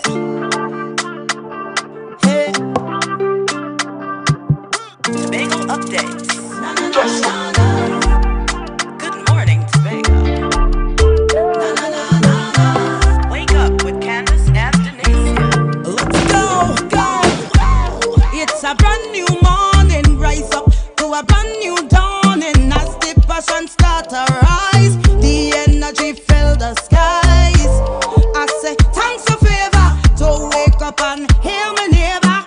Hey. Tobago updates. Na, na, na, na, na. Good morning, Tobago. Na, na, na, na, na. Wake up with Candace and Denicia. Let's go, go. It's a brand new morning. Rise up to a brand new dawning. As the passion start to rise, the energy fill the skies. I say thanks for favor to wake up and hear my neighbor.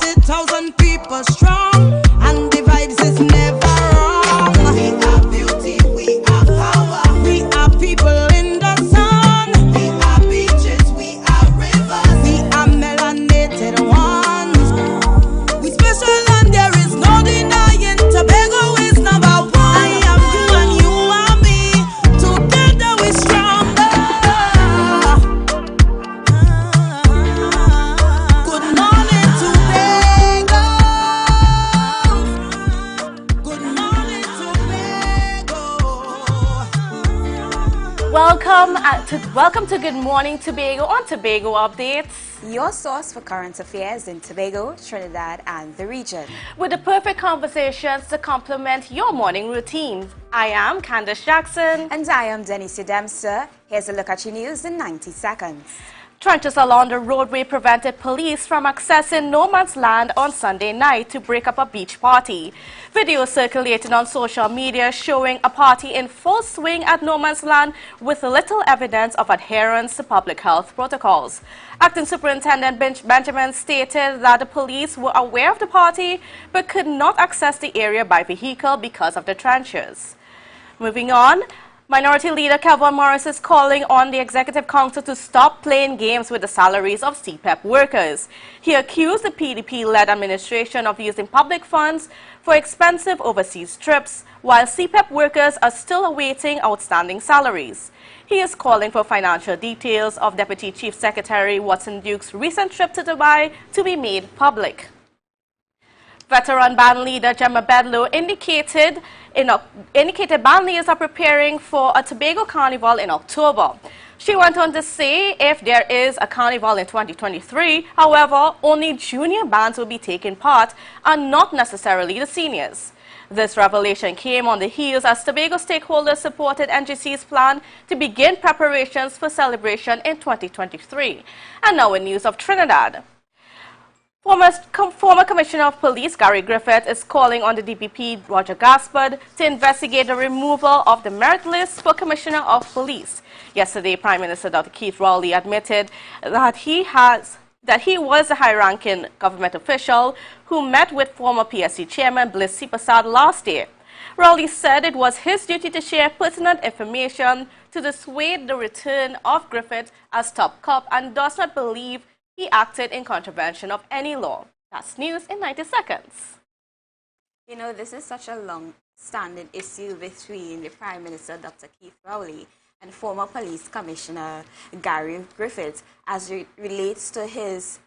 60,000 people strong, and the vibes is never wrong. We are beauty, we are power. We are people in the sun. We are beaches, we are rivers. We are melanated ones. We special and there is no denying. Tobago is number one. I am you and you are me. Together we stronger. Good morning, Tobago. Good morning, Tobago. Welcome to Good Morning Tobago on Tobago Updates. Your source for current affairs in Tobago, Trinidad, and the region. With the perfect conversations to complement your morning routines. I am Candace Jackson. And I am Denicia Dempster. Here's a look at your news in 90 seconds. Trenches along the roadway prevented police from accessing no man's land on Sunday night to break up a beach party. Videos circulated on social media showing a party in full swing at no man's land with little evidence of adherence to public health protocols. Acting Superintendent Benjamin stated that the police were aware of the party but could not access the area by vehicle because of the trenches. Moving on. Minority Leader Kevin Morris is calling on the Executive Council to stop playing games with the salaries of CPEP workers. He accused the PDP-led administration of using public funds for expensive overseas trips, while CPEP workers are still awaiting outstanding salaries. He is calling for financial details of Deputy Chief Secretary Watson Duke's recent trip to Dubai to be made public. Veteran band leader Gemma Bedlow indicated band leaders are preparing for a Tobago Carnival in October. She went on to say if there is a carnival in 2023, however, only junior bands will be taking part and not necessarily the seniors. This revelation came on the heels as Tobago stakeholders supported NGC's plan to begin preparations for celebration in 2023. And now in news of Trinidad. Former Commissioner of Police Gary Griffith is calling on the DPP Roger Gaspard to investigate the removal of the merit list for Commissioner of Police. Yesterday, Prime Minister Dr. Keith Rowley admitted that he was a high-ranking government official who met with former PSC Chairman Bliss Sipasad last year. Rowley said it was his duty to share pertinent information to dissuade the return of Griffith as top cop and does not believe he acted in contravention of any law. That's news in 90 seconds. You know, this is such a long-standing issue between the Prime Minister, Dr. Keith Rowley, and former Police Commissioner Gary Griffith as it relates to his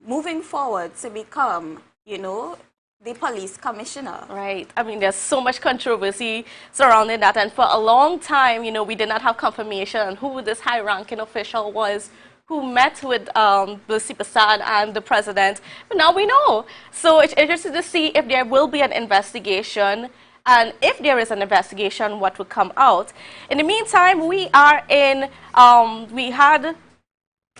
moving forward to become, the police commissioner. Right. I mean, there's so much controversy surrounding that. And for a long time, we did not have confirmation on who this high-ranking official was who met with Bliss Sipasad and the president. But now we know. So it's interesting to see if there will be an investigation. And if there is an investigation, what will come out. In the meantime, we had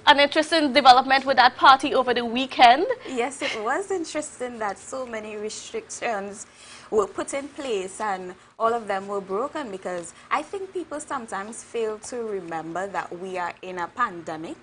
an interesting development with that party over the weekend. Yes, it was interesting that so many restrictions were put in place and all of them were broken, because I think people sometimes fail to remember that we are in a pandemic.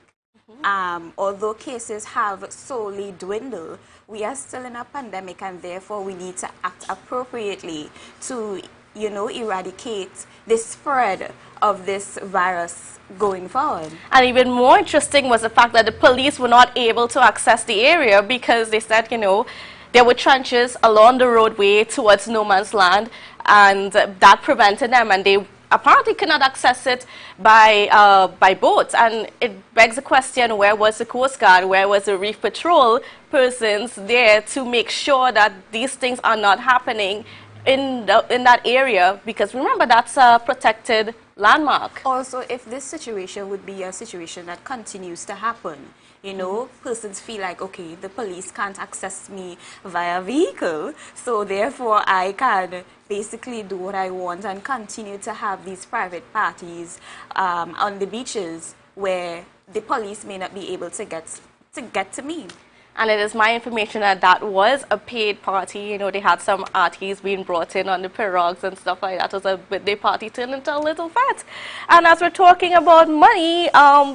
Although cases have solely dwindled, we are still in a pandemic, and therefore we need to act appropriately to, eradicate the spread of this virus going forward. And even more interesting was the fact that the police were not able to access the area because they said, there were trenches along the roadway towards no man's land, and that prevented them, and they apparently cannot access it by boats. And it begs the question, where was the Coast Guard, where was the Reef Patrol persons there to make sure that these things are not happening in that area? Because remember, that's a protected landmark. Also, if this situation would be a situation that continues to happen, you know, persons feel like, okay, the police can't access me via vehicle, so therefore I can basically do what I want and continue to have these private parties on the beaches where the police may not be able to get to me. And it is my information that that was a paid party. You know, they had some artists being brought in on the pirogues and stuff like that. It was a birthday party turned into a little fete. And as we're talking about money,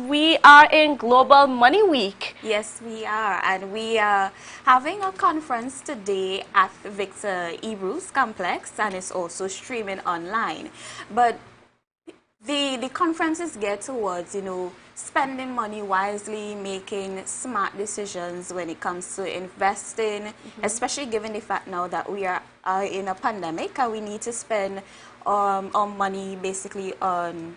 we are in Global Money Week. Yes, we are. And we are having a conference today at Victor E. Bruce Complex, and it's also streaming online. But the conferences get towards, you know, spending money wisely, making smart decisions when it comes to investing, especially given the fact now that we are in a pandemic and we need to spend our money basically on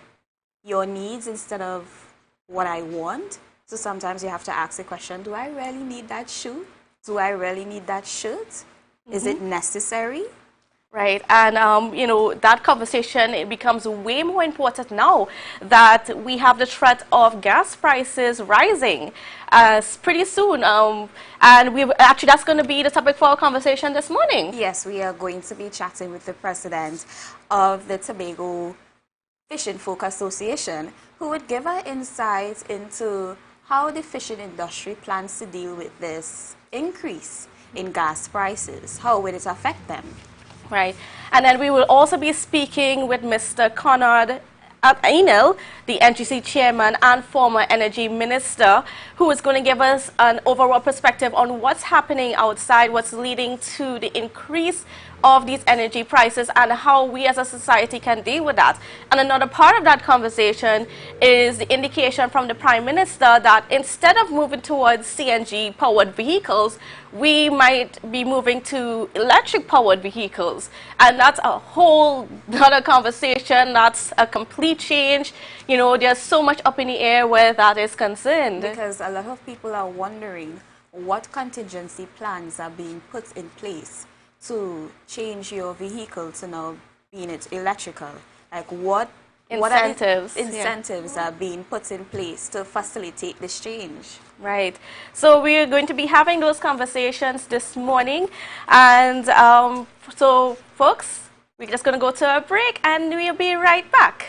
your needs instead of what I want. So sometimes you have to ask the question, do I really need that shoe? Do I really need that shirt? Is it necessary? Right, and you know, that conversation, it becomes way more important now that we have the threat of gas prices rising pretty soon. And actually, that's going to be the topic for our conversation this morning. Yes, we are going to be chatting with the president of the Tobago Fishing Folk Association, who would give our insights into how the fishing industry plans to deal with this increase in gas prices. How will it affect them? Right, and then we will also be speaking with Mr. Conrad Ainel, the NGC chairman and former energy minister, who is going to give us an overall perspective on what's happening outside, what's leading to the increase of these energy prices and how we as a society can deal with that. And another part of that conversation is the indication from the Prime Minister that instead of moving towards CNG powered vehicles, we might be moving to electric powered vehicles. And that's a whole other conversation. That's a complete change. You know, there's so much up in the air where that is concerned. Because a lot of people are wondering what contingency plans are being put in place to change your vehicle to now being it electrical. Like what incentives are being put in place to facilitate this change? Right. So we are going to be having those conversations this morning. And so, folks, we're just going to go to a break and we'll be right back.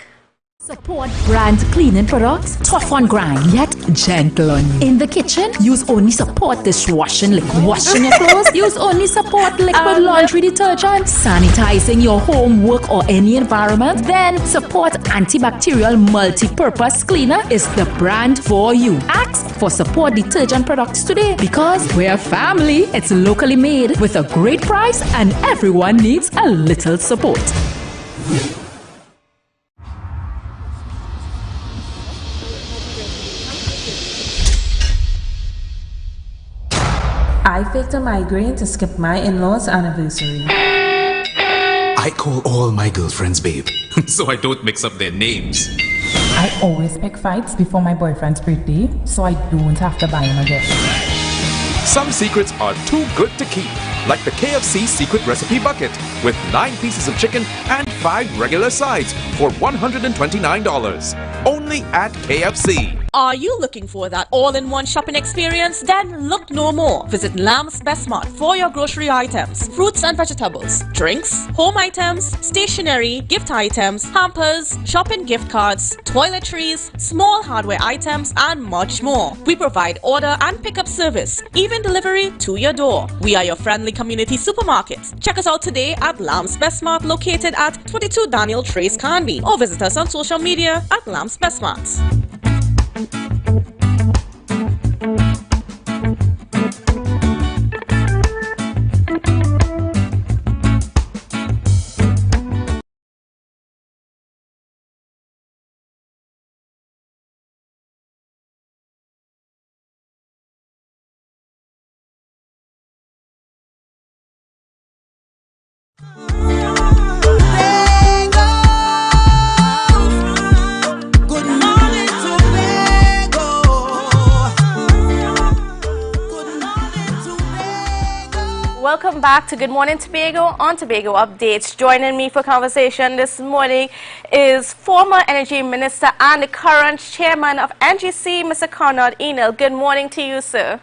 Support brand cleaning products, tough on grind, yet gentle on you. In the kitchen, use only Support dishwashing liquid. Washing your clothes, use only Support liquid laundry detergent. Sanitizing your home, work or any environment, then Support antibacterial multi-purpose cleaner is the brand for you. Ask for Support detergent products today because we're family. It's locally made with a great price and everyone needs a little support. I faked a migraine to skip my in-laws' anniversary. I call all my girlfriends babe, so I don't mix up their names. I always pick fights before my boyfriend's birthday, so I don't have to buy him a gift. Some secrets are too good to keep, like the KFC secret recipe bucket with 9 pieces of chicken and 5 regular sides for $129. Only at KFC. Are you looking for that all-in-one shopping experience? Then look no more. Visit Lamb's Best Mart for your grocery items, fruits and vegetables, drinks, home items, stationery, gift items, hampers, shopping gift cards, toiletries, small hardware items, and much more. We provide order and pickup service, even delivery to your door. We are your friendly community supermarket. Check us out today at Lamb's Best Mart, located at 22 Daniel Trace Canby, or visit us on social media at Lamb's Best Mart. Good morning to welcome back to Good Morning Tobago on Tobago Updates. Joining me for conversation this morning is former Energy Minister and the current chairman of NGC, Mr. Conrad Enel. Good morning to you, sir.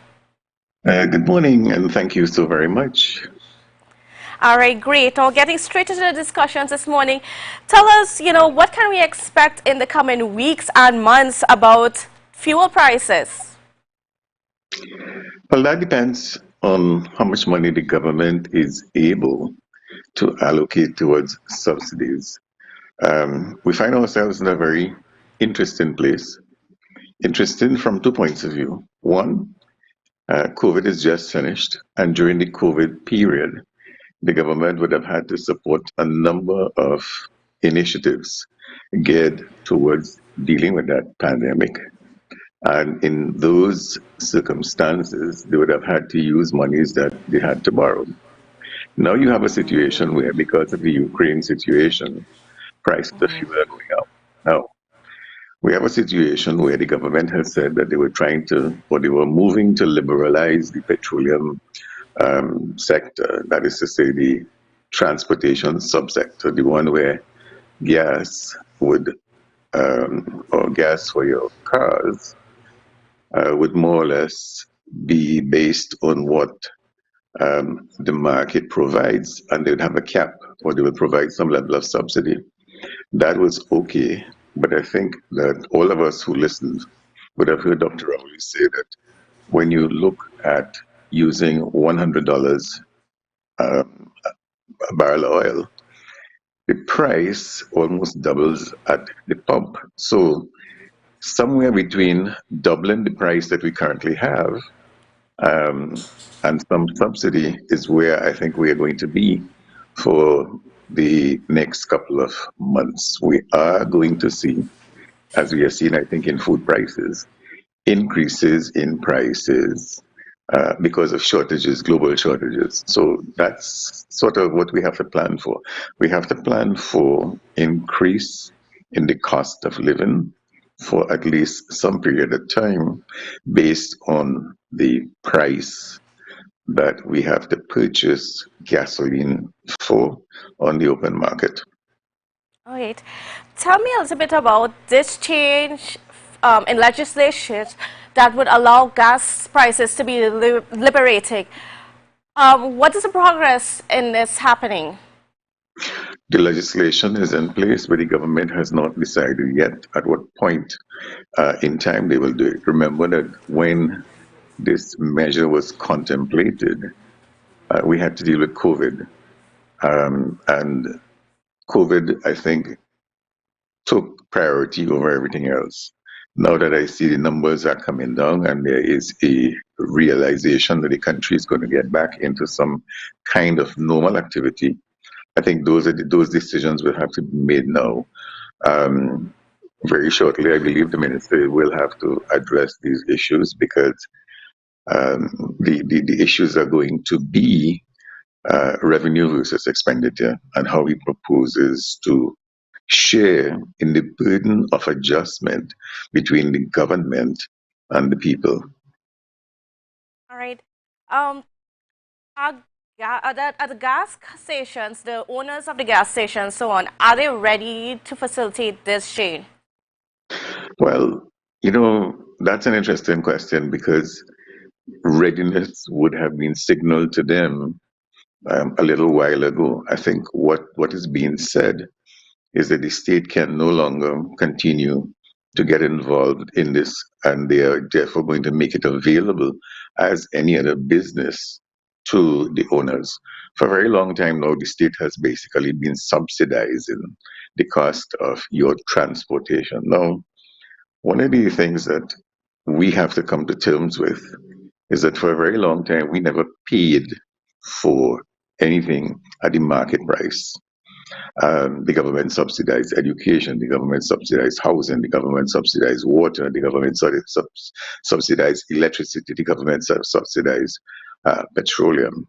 Good morning, and thank you so very much. All right, great. Now, getting straight into the discussions this morning, tell us, what can we expect in the coming weeks and months about fuel prices? Well, that depends on how much money the government is able to allocate towards subsidies. We find ourselves in a very interesting place. Interesting from 2 points of view. One, COVID is just finished, and during the COVID period, the government would have had to support a number of initiatives geared towards dealing with that pandemic. And in those circumstances, they would have had to use monies that they had to borrow. Now you have a situation where, because of the Ukraine situation, prices of fuel are going up. Now, we have a situation where the government has said that they were trying to, or they were moving to liberalize the petroleum sector, that is to say, the transportation subsector, the one where gas would, or gas for your cars, would more or less be based on what the market provides, and they would have a cap, or they would provide some level of subsidy. That was okay, but I think that all of us who listened would have heard Dr. Rowley say that when you look at using $100 a barrel of oil, the price almost doubles at the pump. So somewhere between doubling the price that we currently have and some subsidy is where I think we are going to be for the next couple of months. We are going to see, as we have seen, I think, in food prices, increases in prices because of shortages, global shortages. So that's sort of what we have to plan for. We have to plan for increase in the cost of living for at least some period of time based on the price that we have to purchase gasoline for on the open market. All right. Tell me a little bit about this change in legislation that would allow gas prices to be liberated. What is the progress in this happening? The legislation is in place, but the government has not decided yet at what point in time they will do it. Remember that when this measure was contemplated, we had to deal with COVID. And COVID, I think, took priority over everything else. Now that I see the numbers are coming down and there is a realization that the country is going to get back into some kind of normal activity, I think those decisions will have to be made now. Very shortly, I believe the minister will have to address these issues because the issues are going to be revenue versus expenditure and how he proposes to share in the burden of adjustment between the government and the people. All right. At the gas stations, the owners of the gas stations, so on, are they ready to facilitate this change? Well, that's an interesting question because readiness would have been signaled to them a little while ago. I think what is being said is that the state can no longer continue to get involved in this, and they are therefore going to make it available as any other business to the owners. For a very long time now, the state has basically been subsidizing the cost of your transportation. Now, one of the things that we have to come to terms with is that for a very long time, we never paid for anything at the market price. The government subsidized education, the government subsidized housing, the government subsidized water, the government subsidized electricity, the government subsidized petroleum.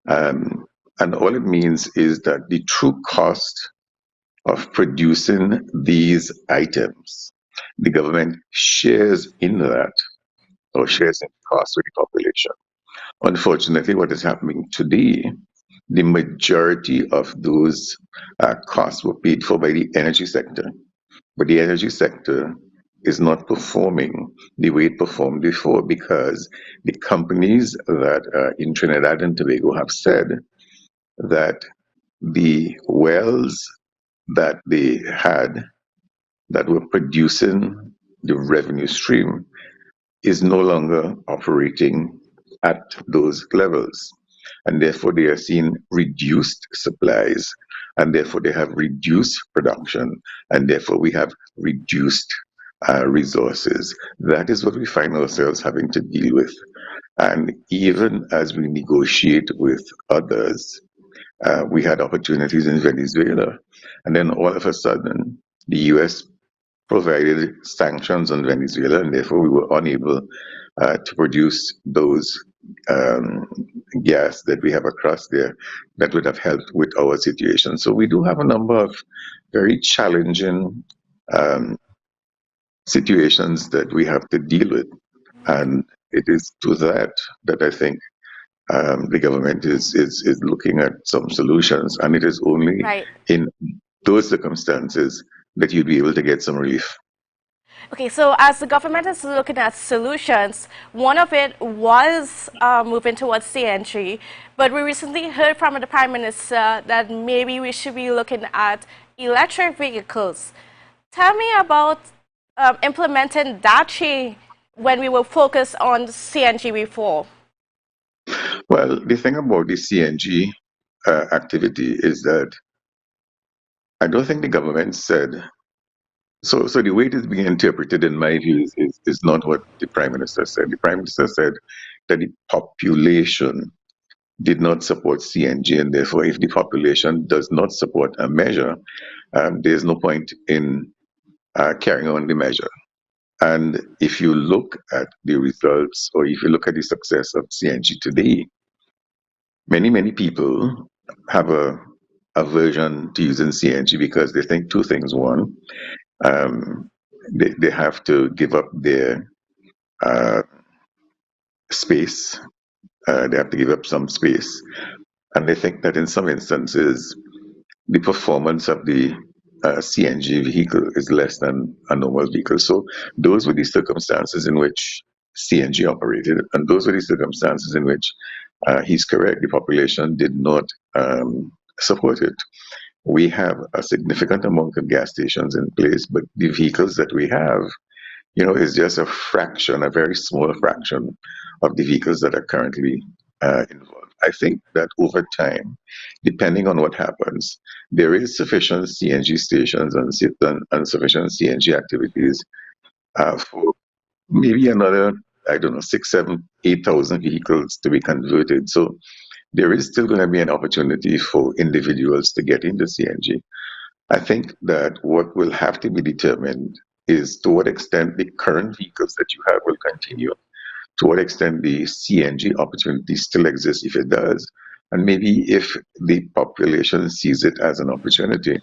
And all it means is that the true cost of producing these items, the government shares in that, or shares in cost with the population. Unfortunately, what is happening today, the majority of those costs were paid for by the energy sector. But the energy sector is not performing the way it performed before because the companies that in Trinidad and Tobago have said that the wells that they had that were producing the revenue stream is no longer operating at those levels. And therefore, they are seeing reduced supplies, and therefore, they have reduced production, and therefore, we have reduced resources. That is what we find ourselves having to deal with. And even as we negotiate with others, we had opportunities in Venezuela. And then all of a sudden, the US provided sanctions on Venezuela, and therefore we were unable to produce those gas that we have across there that would have helped with our situation. So we do have a number of very challenging situations that we have to deal with. And it is to that that I think the government is looking at some solutions. And it is only in those circumstances that you'd be able to get some relief. Okay, so as the government is looking at solutions, one of it was moving towards CNG, but we recently heard from the Prime Minister that maybe we should be looking at electric vehicles. Tell me about implementing that change when we were focused on CNG before. Well, the thing about the CNG activity is that I don't think the government said. So the way it is being interpreted, in my view, is not what the Prime Minister said. The Prime Minister said that the population did not support CNG, and therefore, if the population does not support a measure, there's no point in carrying on the measure. And if you look at the results, or if you look at the success of CNG today, many people have a aversion to using CNG because they think two things. One, they have to give up their space. They have to give up some space. And they think that in some instances, the performance of the CNG vehicle is less than a normal vehicle. So those were the circumstances in which CNG operated. And those were the circumstances in which he's correct, the population did not support it. We have a significant amount of gas stations in place, but the vehicles that we have, is just a fraction, a very small fraction of the vehicles that are currently involved. I think that over time, depending on what happens, there is sufficient CNG stations and sufficient CNG activities for maybe another, 6, 7, 8,000 vehicles to be converted. So there is still going to be an opportunity for individuals to get into CNG. I think that what will have to be determined is to what extent the current vehicles that you have will continue, to what extent the CNG opportunity still exists, if it does, and maybe if the population sees it as an opportunity,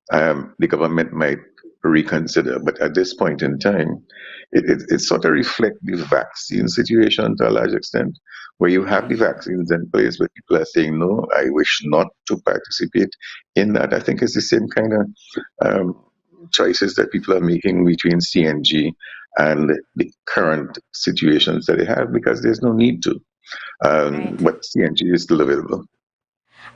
the government might reconsider. But at this point in time, it sort of reflects the vaccine situation to a large extent, where you have the vaccines in place, but people are saying, no, I wish not to participate in that. I think it's the same kind of choices that people are making between CNG and the current situations that they have, because there's no need to. But CNG is still available.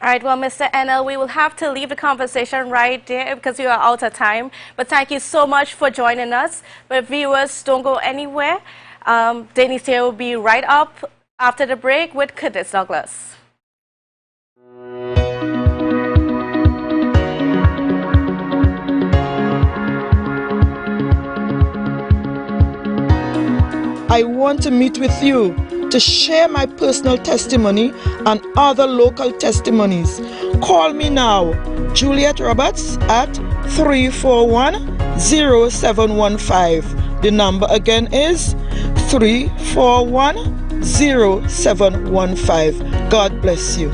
All right, well, Mr. NL, we will have to leave the conversation right there because we are out of time. But thank you so much for joining us. But viewers, don't go anywhere. Denise here will be right up after the break with Curtis Douglas. I want to meet with you to share my personal testimony and other local testimonies. Call me now, Juliet Roberts, at 341-0715. The number again is 341-0715. God bless you.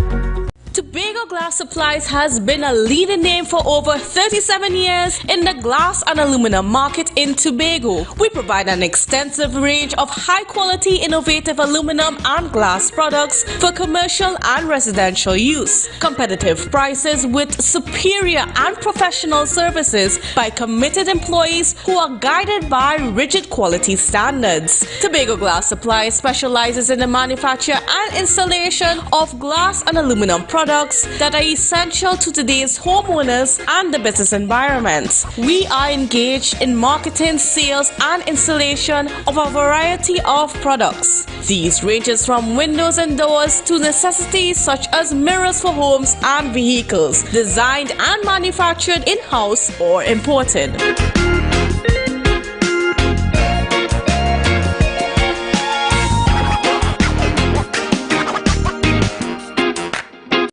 Tobago Glass Supplies has been a leading name for over 37 years in the glass and aluminum market in Tobago. We provide an extensive range of high-quality, innovative aluminum and glass products for commercial and residential use. Competitive prices with superior and professional services by committed employees who are guided by rigid quality standards. Tobago Glass Supplies specializes in the manufacture and installation of glass and aluminum products that are essential to today's homeowners and the business environment. We are engaged in marketing, sales, and installation of a variety of products. These ranges from windows and doors to necessities such as mirrors for homes and vehicles, designed and manufactured in-house or imported.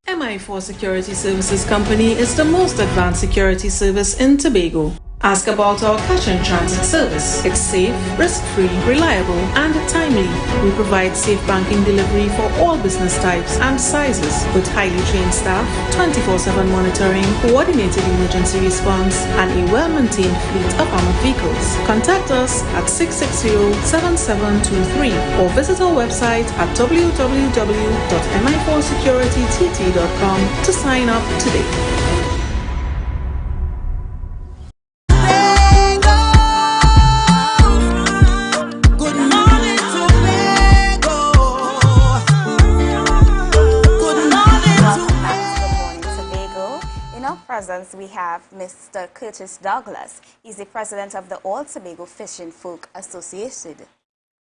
MI4 Security Services Company is the most advanced security service in Tobago. Ask about our cash and transit service. It's safe, risk-free, reliable, and timely. We provide safe banking delivery for all business types and sizes with highly trained staff, 24/7 monitoring, coordinated emergency response, and a well-maintained fleet of armored vehicles. Contact us at 660-7723 or visit our website at www.mi4securitytt.com to sign up today. We have Mr. Curtis Douglas. He's the president of the All Tobago Fishing Folk Association.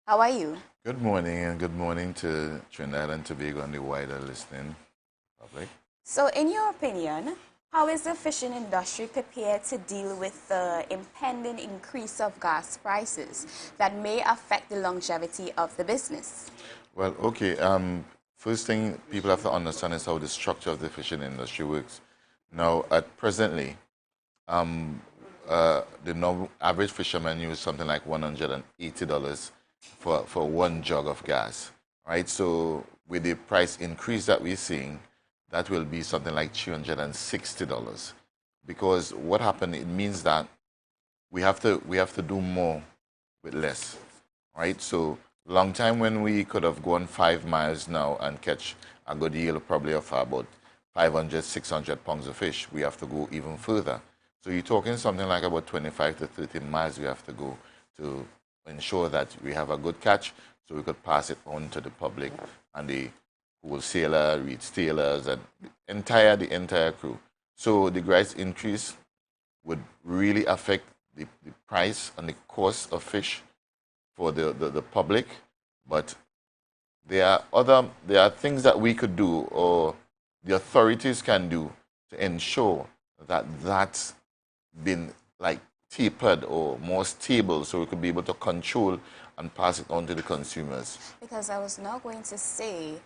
How are you? Good morning, and good morning to Trinidad and Tobago and the wider listening public. So, in your opinion, how is the fishing industry prepared to deal with the impending increase of gas prices that may affect the longevity of the business? Well, okay. First thing people have to understand is how the structure of the fishing industry works. Now, at presently, the average fisherman uses something like $180 for one jug of gas, right? So with the price increase that we're seeing, that will be something like $360. Because what happened, it means that we have to do more with less, right? So long time when we could have gone 5 miles now and catch a good yield probably of about 500, 600 pounds of fish, we have to go even further. So you're talking something like about 25 to 30 miles we have to go to ensure that we have a good catch so we could pass it on to the public and the wholesaler, retailers, and the entire crew. So the price increase would really affect the price and the cost of fish for the public, but there are things that we could do or the authorities can do to ensure that that's been like tapered or more stable so we could be able to control and pass it on to the consumers. Because I was now going to say,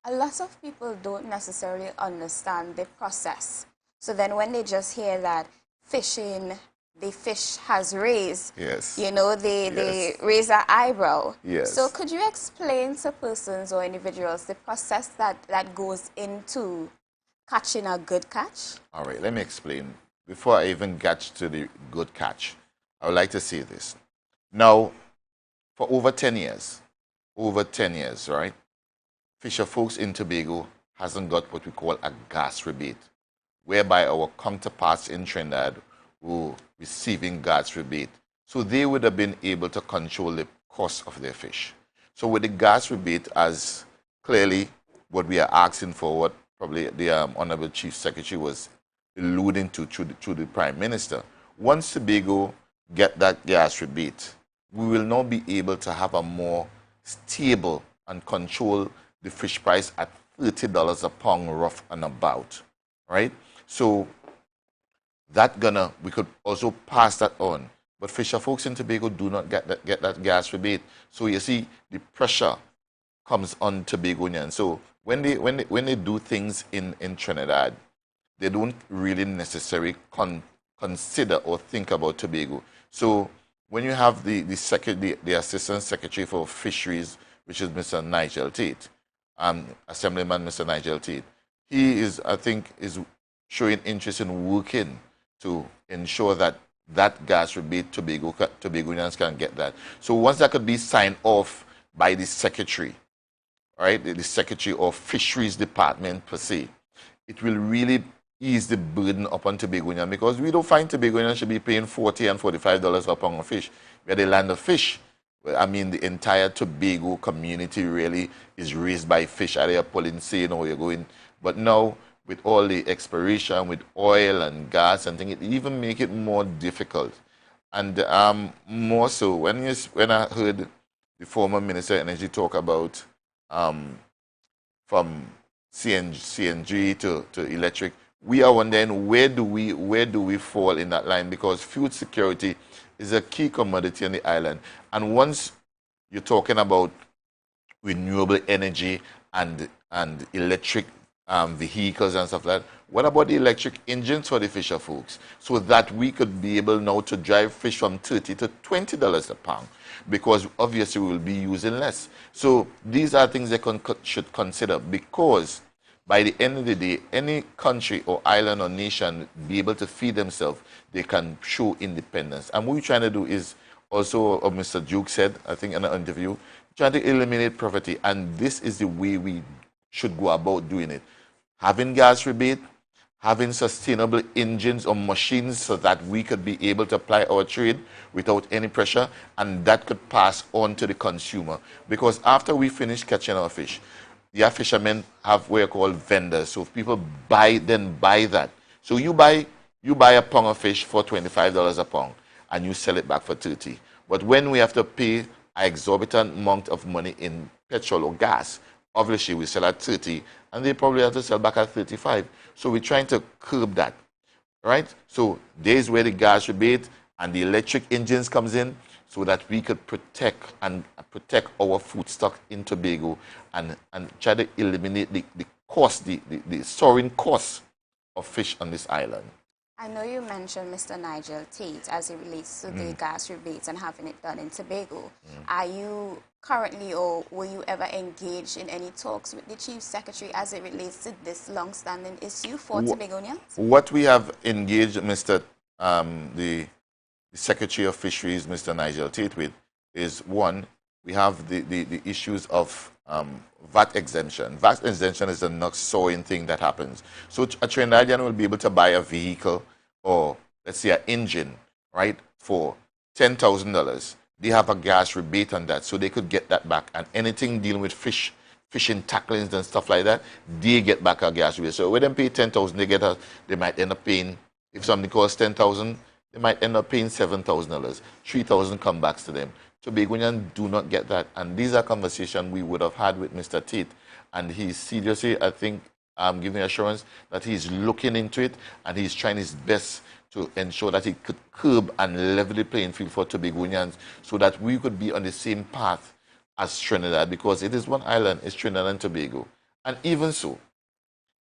a lot of people don't necessarily understand the process. So then when they just hear that the fish has raised, yes, you know, they raise their eyebrow. Yes. So could you explain to persons or individuals the process that goes into catching a good catch? All right, let me explain. Before I even get to the good catch, I would like to say this. Now, for over 10 years, right, fisher folks in Tobago hasn't got what we call a gas rebate, whereby our counterparts in Trinidad were receiving gas rebate. So they would have been able to control the cost of their fish. So with the gas rebate, as clearly what we are asking for, what probably the Honorable Chief Secretary was alluding to through the Prime Minister, once Tobago get that gas rebate, we will now be able to have a more stable and control the fish price at $30 a pound rough and about, right? So we could also pass that on. But fisher folks in Tobago do not get that gas rebate. So you see, the pressure comes on Tobagonians. So when they do things in Trinidad, they don't really necessarily consider or think about Tobago. So when you have the Assistant Secretary for Fisheries, which is Mr. Nigel Tate, Assemblyman Mr. Nigel Tate, he is, I think, is showing interest in working to ensure that that gas rebate Tobagoans can get that. So once that could be signed off by the secretary, right, the secretary of Fisheries Department per se, it will really ease the burden upon Tobagonians, because we don't find Tobagonians should be paying $40 and $45 for a pound of fish. We are the land of fish. I mean, the entire Tobago community really is raised by fish. Either you're pulling seine or you're going. But now, with all the exploration, with oil and gas and things, it even make it more difficult. And more so, when I heard the former Minister of Energy talk about from CNG to electric, we are wondering where do we fall in that line, because food security is a key commodity on the island. And once you're talking about renewable energy and electric vehicles and stuff like that, what about the electric engines for the fisher folks, so that we could be able now to drive fish from $30 to $20 a pound, because obviously we will be using less. So these are things they should consider, because by the end of the day, any country or island or nation be able to feed themselves, they can show independence. And what we're trying to do is also, Mr. Duke said, I think in an interview, trying to eliminate poverty. And this is the way we should go about doing it. Having gas rebate, having sustainable engines or machines so that we could be able to apply our trade without any pressure, and that could pass on to the consumer. Because after we finish catching our fish, the fishermen have what you call vendors. So if people buy that. So you buy a pound of fish for $25 a pound and you sell it back for $30. But when we have to pay an exorbitant amount of money in petrol or gas, obviously we sell at $30 and they probably have to sell back at $35. So we're trying to curb that, right? So there's where the gas rebate and the electric engines comes in, so that we could protect our food stock in Tobago and try to eliminate the cost, the soaring cost of fish on this island. I know you mentioned Mr. Nigel Tate as it relates to the gas rebates and having it done in Tobago. Are you currently, or were you ever engaged in any talks with the Chief Secretary as it relates to this long-standing issue for Tobagonians? What we have engaged the Secretary of Fisheries, Mr. Nigel Tate, with is, one, we have the issues of VAT exemption. VAT exemption is a not-sowing thing that happens. So a Trinidadian will be able to buy a vehicle or, let's say, an engine, right, for $10,000. They have a gas rebate on that, so they could get that back. And anything dealing with fishing tacklings and stuff like that, they get back a gas rebate. So when they pay $10,000, they might end up paying, if something costs $10,000, they might end up paying $7,000. $3,000 come back to them. Tobagonians do not get that. And these are conversations we would have had with Mr. Tate. And he's seriously, I think, giving assurance that he's looking into it and he's trying his best to ensure that he could curb and level the playing field for Tobagonians, so that we could be on the same path as Trinidad, because it is one island, it's Trinidad and Tobago. And even so,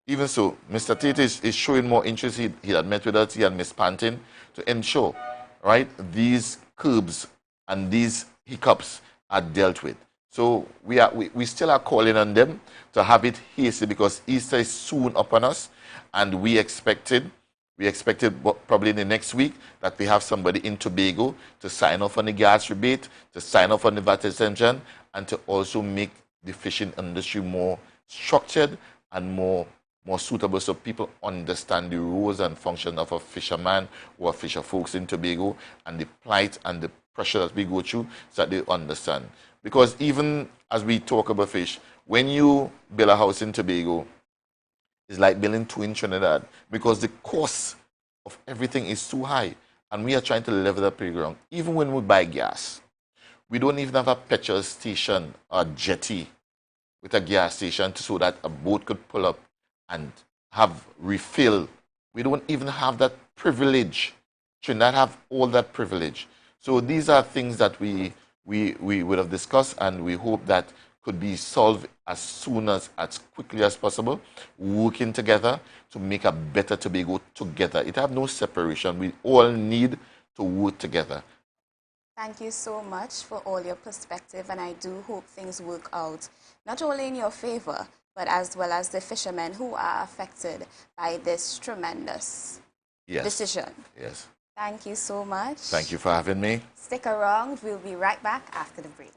Mr. Tate is showing more interest. He had met with us, he and Ms. Pantin, to ensure, right, these curbs and these hiccups are dealt with. So we still are calling on them to have it hasty, because Easter is soon upon us, and we expected probably in the next week that we have somebody in Tobago to sign off on the gas rebate, to sign off on the VAT exemption, and to also make the fishing industry more structured and more suitable, so people understand the roles and function of a fisherman or a fisher folks in Tobago, and the plight and the pressure that we go through, so that they understand. Because even as we talk about fish, when you build a house in Tobago, it's like building two in Trinidad, because the cost of everything is too high, and we are trying to level the playground. Even when we buy gas, we don't even have a petrol station or jetty with a gas station so that a boat could pull up and have refill. We don't even have that privilege. Trinidad have all that privilege. So these are things that we would have discussed, and we hope that could be solved as quickly as possible, working together to make a better Tobago together. It have no separation. We all need to work together. Thank you so much for all your perspective, and I do hope things work out, not only in your favor, but as well as the fishermen who are affected by this tremendous decision. Yes. Thank you so much. Thank you for having me. Stick around. We'll be right back after the break.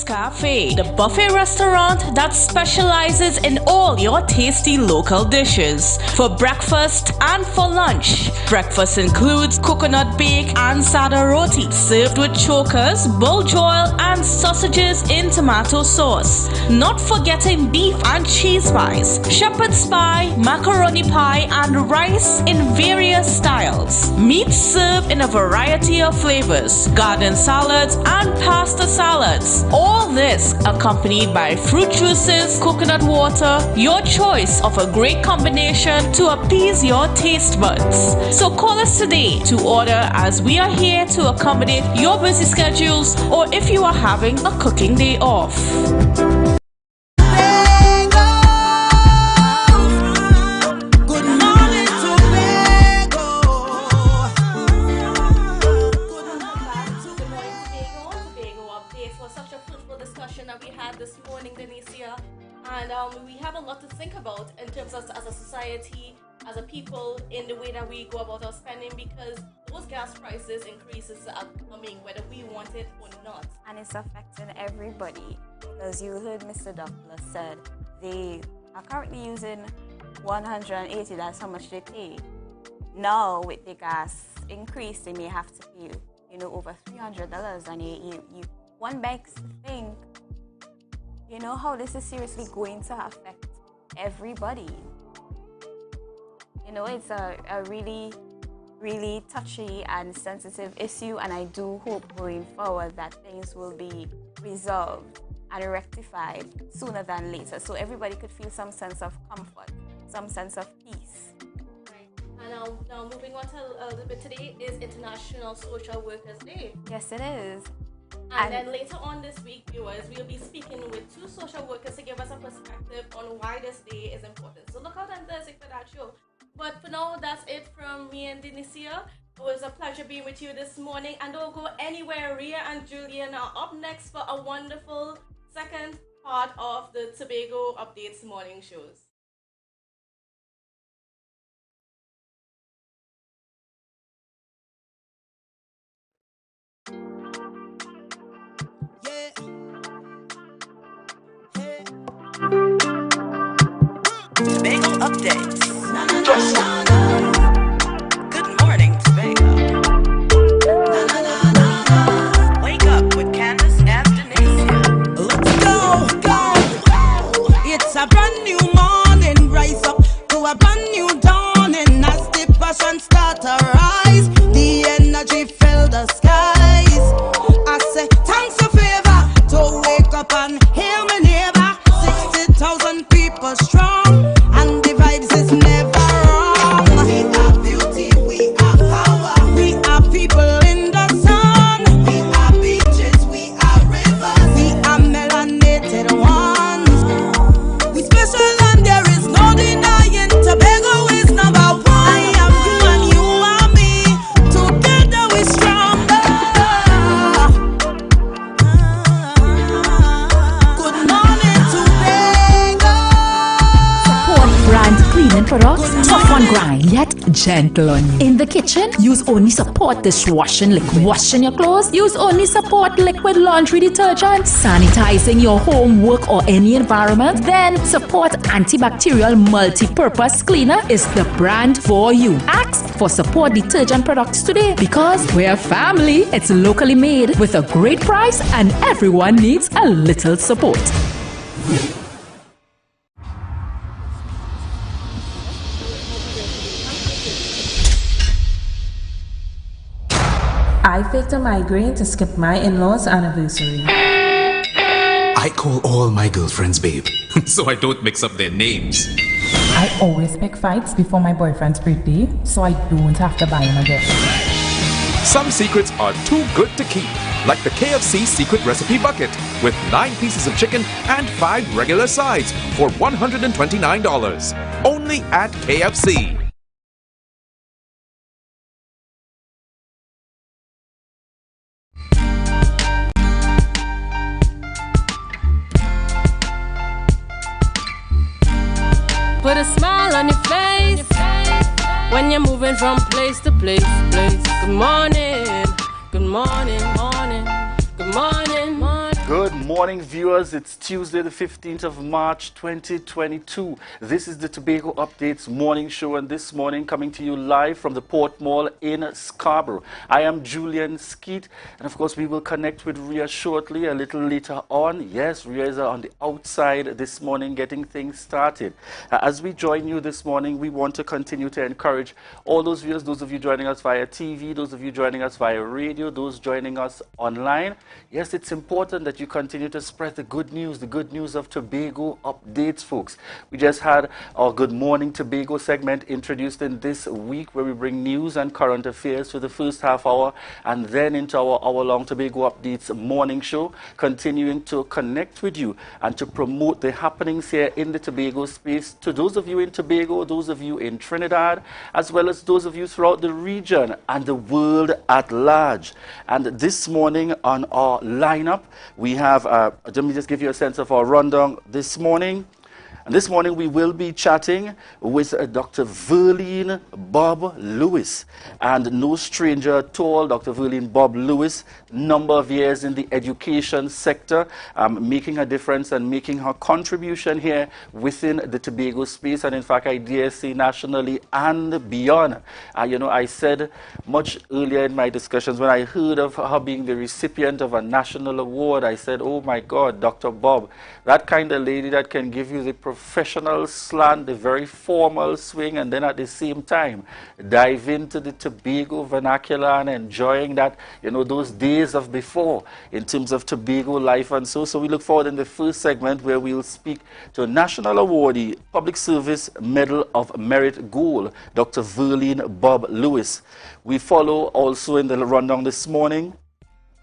Cafe, the buffet restaurant that specializes in all your tasty local dishes. For breakfast and for lunch. Breakfast includes coconut bake and sada roti, served with chokers, buljoil and sausages in tomato sauce. Not forgetting beef and cheese pies, shepherd's pie, macaroni pie and rice in various styles. Meat served in a variety of flavors, garden salads and pasta salads. All this accompanied by fruit juices, coconut water, your choice of a great combination to appease your taste buds. So call us today to order, as we are here to accommodate your busy schedules or if you are having a cooking day off. And we have a lot to think about in terms of as a society, as a people, in the way that we go about our spending, because those gas prices increases are coming whether we want it or not. And it's affecting everybody, because you heard Mr. Douglas said they are currently using 180, that's how much they pay. Now with the gas increase, they may have to pay, over $300, and you one begs to think, how this is seriously going to affect everybody. It's a really, really touchy and sensitive issue, and I do hope going forward that things will be resolved and rectified sooner than later, so everybody could feel some sense of comfort, some sense of peace. Right. And now moving on to a little bit, today is International Social Workers Day. Yes, it is. And then later on this week, viewers, we'll be speaking with two social workers to give us a perspective on why this day is important. So look out on Thursday for that show. But for now, that's it from me and Denicia. It was a pleasure being with you this morning. And don't go anywhere. Ria and Julian are up next for a wonderful second part of the Tobago Updates morning shows. Tobago updates. Good morning, Tobago. Wake up with Candace and Denicia. Let's go. It's a brand new morning. Rise up to a brand new dawning. As the passion start to rise, the energy fill the skies. I say thanks a favor to wake up and hear me neighbor. 60,000 people strong, and the vibes is never wrong. products, tough on grind, yet gentle on you. In the kitchen, use only support dishwashing liquid. Washing your clothes, use only support liquid laundry detergent. Sanitizing your home, work, or any environment, then support antibacterial multi-purpose cleaner is the brand for you. Ask for support detergent products today because we're family. It's locally made with a great price and everyone needs a little support. I faked a migraine to skip my in-laws' anniversary. I call all my girlfriends babe, so I don't mix up their names. I always pick fights before my boyfriend's birthday, so I don't have to buy him a gift. Some secrets are too good to keep, like the KFC secret recipe bucket with 9 pieces of chicken and 5 regular sides for $129. Only at KFC. Put a smile on your face when you're moving from place to place. Good morning, good morning, morning, good morning, morning. Good morning, viewers. It's Tuesday, the 15th of March, 2022. This is the Tobago Updates morning show, and this morning coming to you live from the Port Mall in Scarborough. I am Julian Skeet, and of course we will connect with Ria shortly, a little later on. Yes, Ria is on the outside this morning getting things started. As we join you this morning, we want to continue to encourage all those viewers, those of you joining us via TV, those of you joining us via radio, those joining us online. Yes, it's important that you continue to spread the good news of Tobago updates, folks. We just had our Good Morning Tobago segment introduced in this week, where we bring news and current affairs for the first half hour, and then into our hour-long Tobago Updates morning show, continuing to connect with you and to promote the happenings here in the Tobago space to those of you in Tobago, those of you in Trinidad, as well as those of you throughout the region and the world at large. And this morning on our lineup, we have, let me just give you a sense of our rundown this morning. And this morning we will be chatting with Dr. Verlene Bob Lewis. And no stranger at all, Dr. Verlene Bob Lewis, number of years in the education sector, making a difference and making her contribution here within the Tobago space, and in fact I dare say nationally and beyond. You know, I said much earlier in my discussions, when I heard of her being the recipient of a national award, I said, oh my God, Dr. Bob, that kind of lady that can give you the professional slant, the very formal swing, and then at the same time dive into the Tobago vernacular and enjoying that, you know, those days of before in terms of Tobago life. And so we look forward in the first segment where we'll speak to a national awardee, Public Service Medal of Merit Gold, Dr. Verlene Bob Lewis. We follow also in the rundown this morning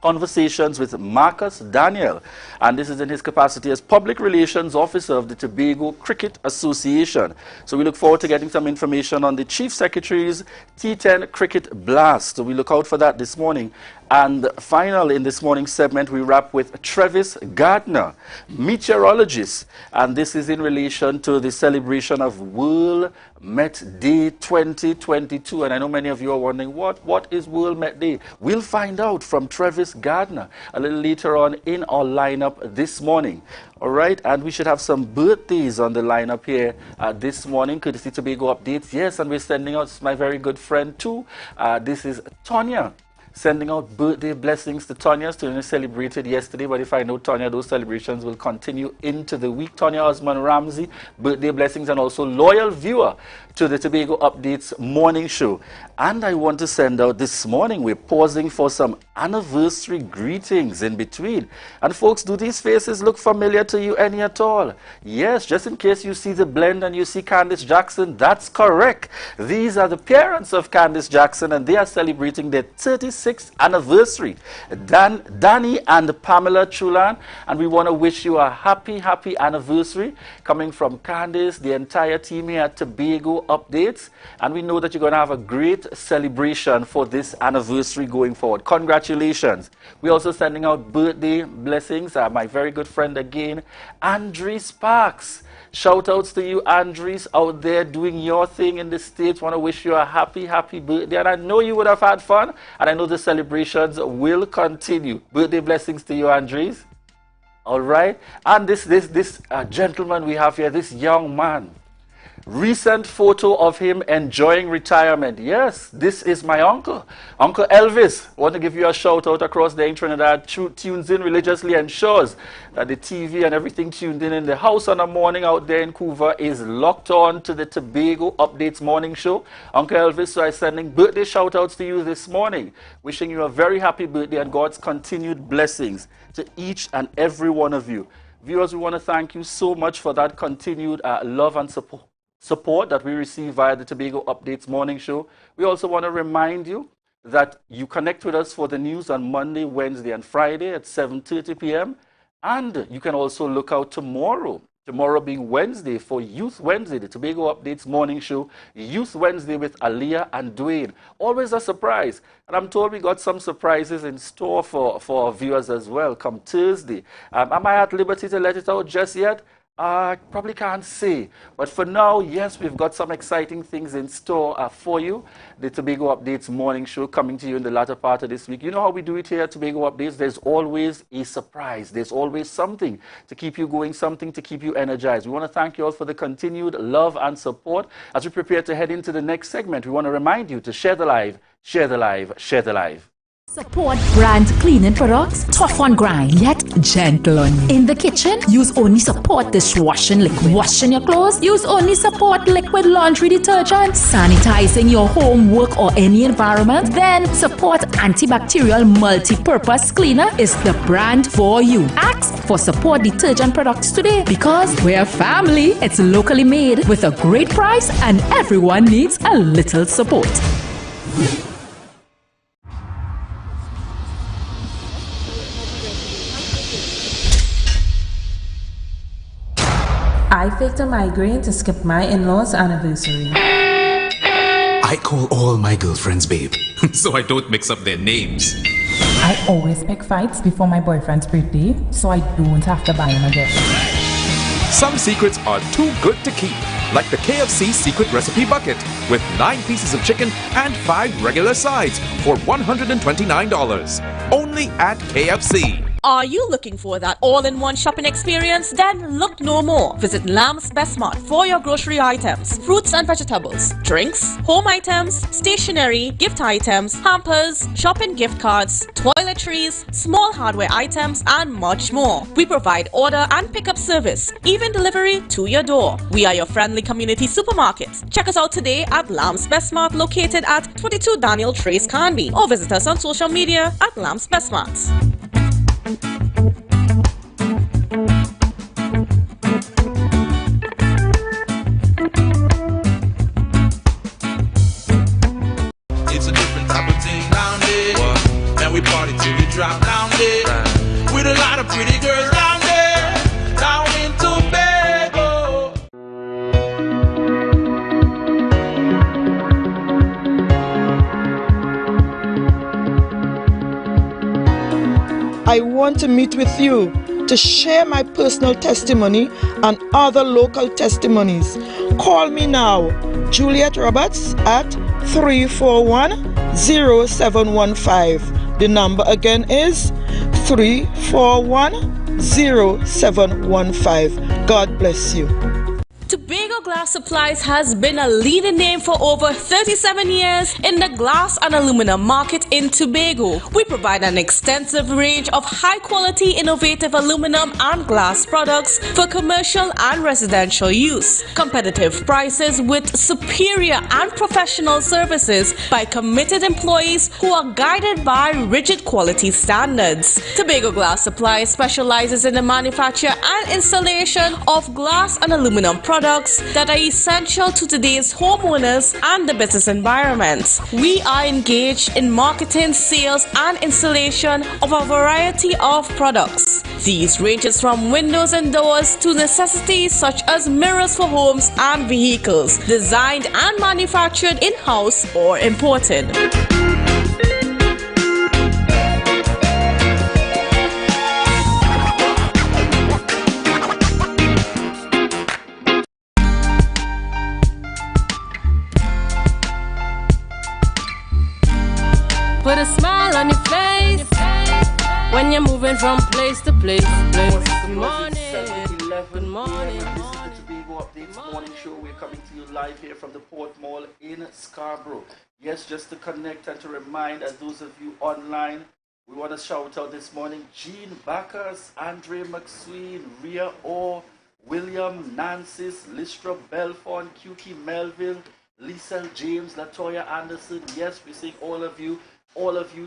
conversations with Marcus Daniel, and this is in his capacity as Public Relations Officer of the Tobago Cricket Association. So we look forward to getting some information on the Chief Secretary's T10 Cricket Blast. So we look out for that this morning. And finally, in this morning's segment, we wrap with Travis Gardner, meteorologist, and this is in relation to the celebration of World Met Day 2022. And I know many of you are wondering, what is World Met Day? We'll find out from Travis Gardner a little later on in our lineup this morning. All right, and we should have some birthdays on the lineup here this morning, courtesy Tobago Updates. Yes, and we're sending out my very good friend too. This is Tonya. Sending out birthday blessings to Tonya. Tonya celebrated yesterday, but if I know Tonya, those celebrations will continue into the week. Tonya Osman Ramsey, birthday blessings, and also loyal viewer to the Tobago Updates morning show. And I want to send out this morning, we're pausing for some anniversary greetings in between. And folks, do these faces look familiar to you any at all? Yes, just in case you see the blend and you see Candice Jackson, that's correct. These are the parents of Candice Jackson, and they are celebrating their 36th 6th anniversary. Danny and Pamela Chulan, and we want to wish you a happy anniversary, coming from Candice, the entire team here at Tobago Updates, and we know that you're going to have a great celebration for this anniversary going forward. Congratulations. We're also sending out birthday blessings. My very good friend again, Andres Sparks. Shout outs to you, Andres, out there doing your thing in the States. Want to wish you a happy birthday. And I know you would have had fun, and I know the celebrations will continue. Birthday blessings to you, Andres. All right. And this gentleman we have here, this young man. Recent photo of him enjoying retirement. Yes, this is my uncle. Uncle Elvis. I want to give you a shout out across the Trinidad. Tunes in religiously, ensures that the TV and everything tuned in the house on a morning out there in Couva is locked on to the Tobago Updates morning show. Uncle Elvis, so I'm sending birthday shout outs to you this morning. Wishing you a very happy birthday and God's continued blessings to each and every one of you. Viewers, we want to thank you so much for that continued love and support that we receive via the Tobago Updates morning show. We also want to remind you that you connect with us for the news on Monday, Wednesday, and Friday at 7:30 p.m. And you can also look out tomorrow being Wednesday for Youth Wednesday, the Tobago Updates morning show, Youth Wednesday with Aliyah and Dwayne. Always a surprise. And I'm told we got some surprises in store for our viewers as well come Thursday. Am I at liberty to let it out just yet? I probably can't say, but for now, yes, we've got some exciting things in store for you. The Tobago Updates morning show coming to you in the latter part of this week. You know how we do it here at Tobago Updates. There's always a surprise. There's always something to keep you going, something to keep you energized. We want to thank you all for the continued love and support. As we prepare to head into the next segment, we want to remind you to share the live, share the live, share the live. Support brand cleaning products, tough on grind, yet gentle on you. In the kitchen, use only support dishwashing liquid. Washing your clothes, use only support liquid laundry detergent. Sanitizing your home, work, or any environment, then support antibacterial multi-purpose cleaner is the brand for you. Ask for support detergent products today because we're family. It's locally made with a great price and everyone needs a little support. I faked a migraine to skip my in-laws' anniversary. I call all my girlfriends babe, so I don't mix up their names. I always pick fights before my boyfriend's birthday, so I don't have to buy him a gift. Some secrets are too good to keep, like the KFC secret recipe bucket with 9 pieces of chicken and 5 regular sides for $129. Only at KFC. Are you looking for that all-in-one shopping experience? Then look no more. Visit Lamb's Best Mart for your grocery items, fruits and vegetables, drinks, home items, stationery, gift items, hampers, shopping gift cards, toiletries, small hardware items, and much more. We provide order and pickup service, even delivery to your door. We are your friendly community supermarket. Check us out today at Lamb's Best Mart, located at 22 Daniel Trace Canby, or visit us on social media at Lamb's Best Mart. It's a different type of thing down there. And we party till we drop down there. With a lot of pretty girls down there. Down in Tobago. I want to meet with you to share my personal testimony and other local testimonies. Call me now, Juliet Roberts, at 341-0715. The number again is 341-0715. God bless you. Tobago Glass Supplies has been a leading name for over 37 years in the glass and aluminum market in Tobago. We provide an extensive range of high-quality, innovative aluminum and glass products for commercial and residential use. Competitive prices with superior and professional services by committed employees who are guided by rigid quality standards. Tobago Glass Supplies specializes in the manufacture and installation of glass and aluminum products that are essential to today's homeowners and the business environment. We are engaged in marketing, sales, and installation of a variety of products. These ranges from windows and doors to necessities such as mirrors for homes and vehicles, designed and manufactured in-house or imported. Put a smile on your face when you're moving from place to place. Good morning. Good morning. This is the Tobago Updates morning show. We're coming to you live here from the Port Mall in Scarborough. Yes, just to connect and to remind, as those of you online, we want to shout out this morning Jean Bacchus, Andre McSween, Rhea Orr, William Nancis, Listra Belfont, QT Melville, Lisa James, Latoya Anderson. Yes, we're seeing all of you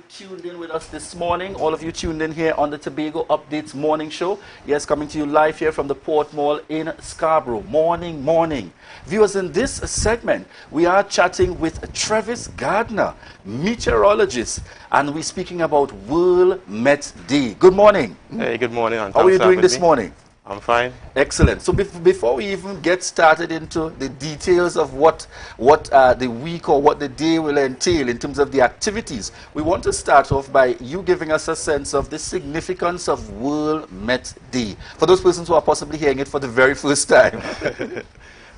tuned in with us this morning. All of you tuned in here on the Tobago Updates morning show. Yes, coming to you live here from the Port Mall in Scarborough. Morning. Viewers, in this segment, we are chatting with Travis Gardner, meteorologist, and we're speaking about World Met Day. Good morning. Hey, good morning. How are you doing this morning? I'm fine. Excellent. So before we even get started into the details of what the week or what the day will entail in terms of the activities, we want to start off by you giving us a sense of the significance of World Met Day for those persons who are possibly hearing it for the very first time.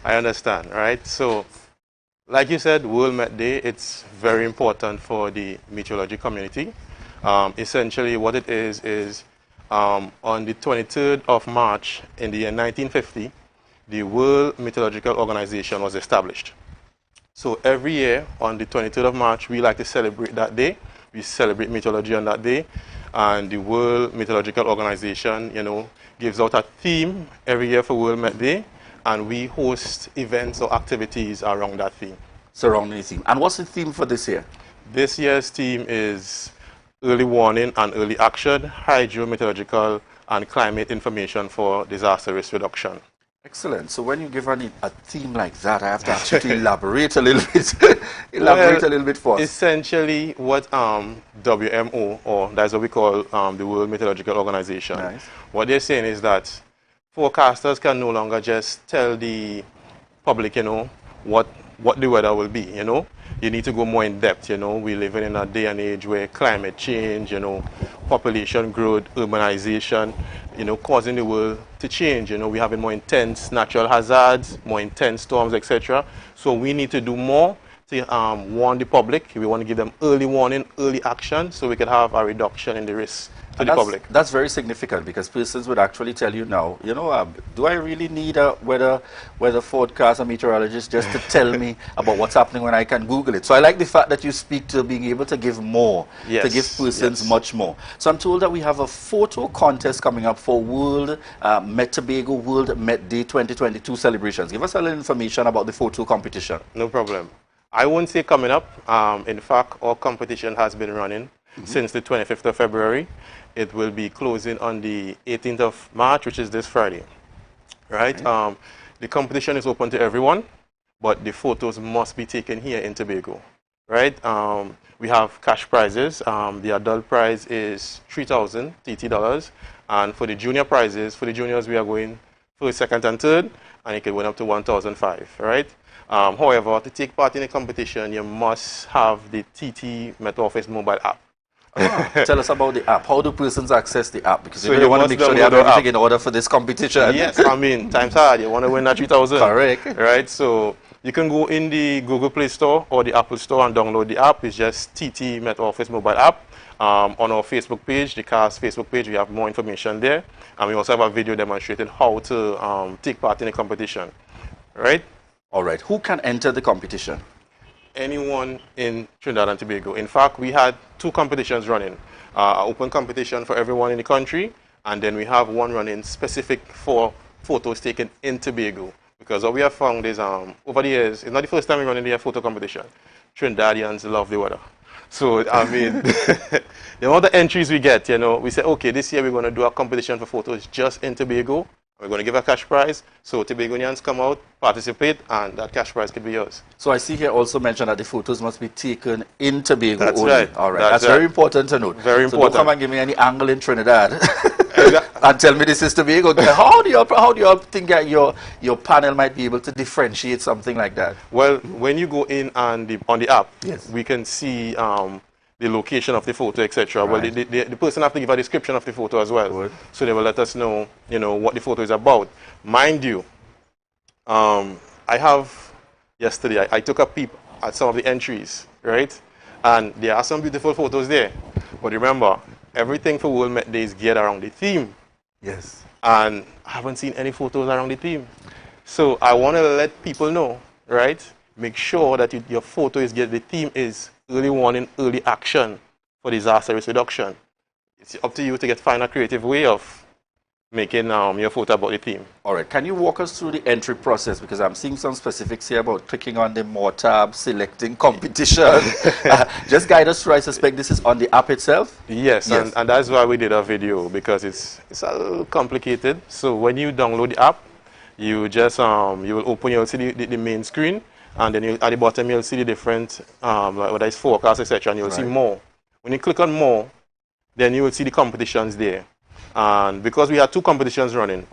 I understand, right? So, like you said, World Met Day, it's very important for the meteorology community. Essentially, what it is on the 23rd of March in the year 1950, the World Meteorological Organization was established. So every year on the 23rd of March, we like to celebrate that day. We celebrate meteorology on that day. And the World Meteorological Organization, gives out a theme every year for World Met Day. And we host events or activities around that theme. Surrounding the theme. And what's the theme for this year? This year's theme is early warning and early action, hydrometeorological and climate information for disaster risk reduction. Excellent. So when you give a theme like that, I have to actually elaborate a little bit. A little bit for us. Essentially, what WMO, or that's what we call the World Meteorological Organization, Nice. what they're saying is that forecasters can no longer just tell the public, what the weather will be, You need to go more in depth, We're living in a day and age where climate change, population growth, urbanization, causing the world to change. We're having more intense natural hazards, more intense storms, etc. So we need to do more to warn the public. We want to give them early warning, early action, so we can have a reduction in the risk to the public. That's very significant because persons would actually tell you now, do I really need a weather forecast or meteorologist just to tell me about what's happening when I can Google it? So I like the fact that you speak to being able to give more, to give persons much more. So I'm told that we have a photo contest coming up for Tobago World Met Day 2022 celebrations. Give us a little information about the photo competition. No problem. I won't say coming up. In fact, our competition has been running since the 25th of February. It will be closing on the 18th of March, which is this Friday. Right? The competition is open to everyone, but the photos must be taken here in Tobago. Right? We have cash prizes. The adult prize is $3,000 TT dollars, and for the junior prizes, for the juniors, we are going first, second, and third, and you can win up to $1,005. Right? However, to take part in the competition, you must have the TT Met Office mobile app. Tell us about the app. How do persons access the app? Because you want to make sure they have everything in order for this competition. Yes, time's hard. You want to win that 3,000. Correct. Right? So you can go in the Google Play Store or the Apple Store and download the app. It's just TT Met Office mobile app. On our Facebook page, the CAST Facebook page, we have more information there. And we also have a video demonstrating how to take part in the competition. Right? All right. Who can enter the competition? Anyone in Trinidad and Tobago. In fact, we had two competitions running. An open competition for everyone in the country, and then we have one running specific for photos taken in Tobago. Because what we have found is, over the years, it's not the first time we run in the photo competition. Trinidadians love the weather. So, the amount of entries we get, we say, okay, this year we're going to do a competition for photos just in Tobago, We're going to give a cash prize. So Tobagonians come out, participate, and that cash prize could be yours. So I see here also mentioned that the photos must be taken in Tobago That's only. right. All right. That's Very right. important to note. Very So important. don't come and give me any angle in Trinidad and tell me this is Tobago. How do you think that your panel might be able to differentiate something like that? Well, when you go in on the app, yes, we can see the location of the photo, etc. Right. Well, the person have to give a description of the photo as well. Good. So they will let us know, what the photo is about. Mind you, yesterday I took a peep at some of the entries, right? And there are some beautiful photos there. But remember, everything for World Met Day is geared around the theme. Yes. And I haven't seen any photos around the theme. So I want to let people know, right? Make sure that your photo is geared. The theme is early warning, early action for disaster risk reduction. It's up to you to find a creative way of making your photo about the theme. All right. Can you walk us through the entry process? Because I'm seeing some specifics here about clicking on the more tab, selecting competition. Just guide us through. I suspect this is on the app itself? Yes. And that's why we did a video, because it's a little complicated. So when you download the app, you just you will open, you'll see the main screen, and then at the bottom you'll see the different like whether it's forecast, etc. And you'll see more. When you click on more, then you will see the competitions there. And because we had 2 competitions running,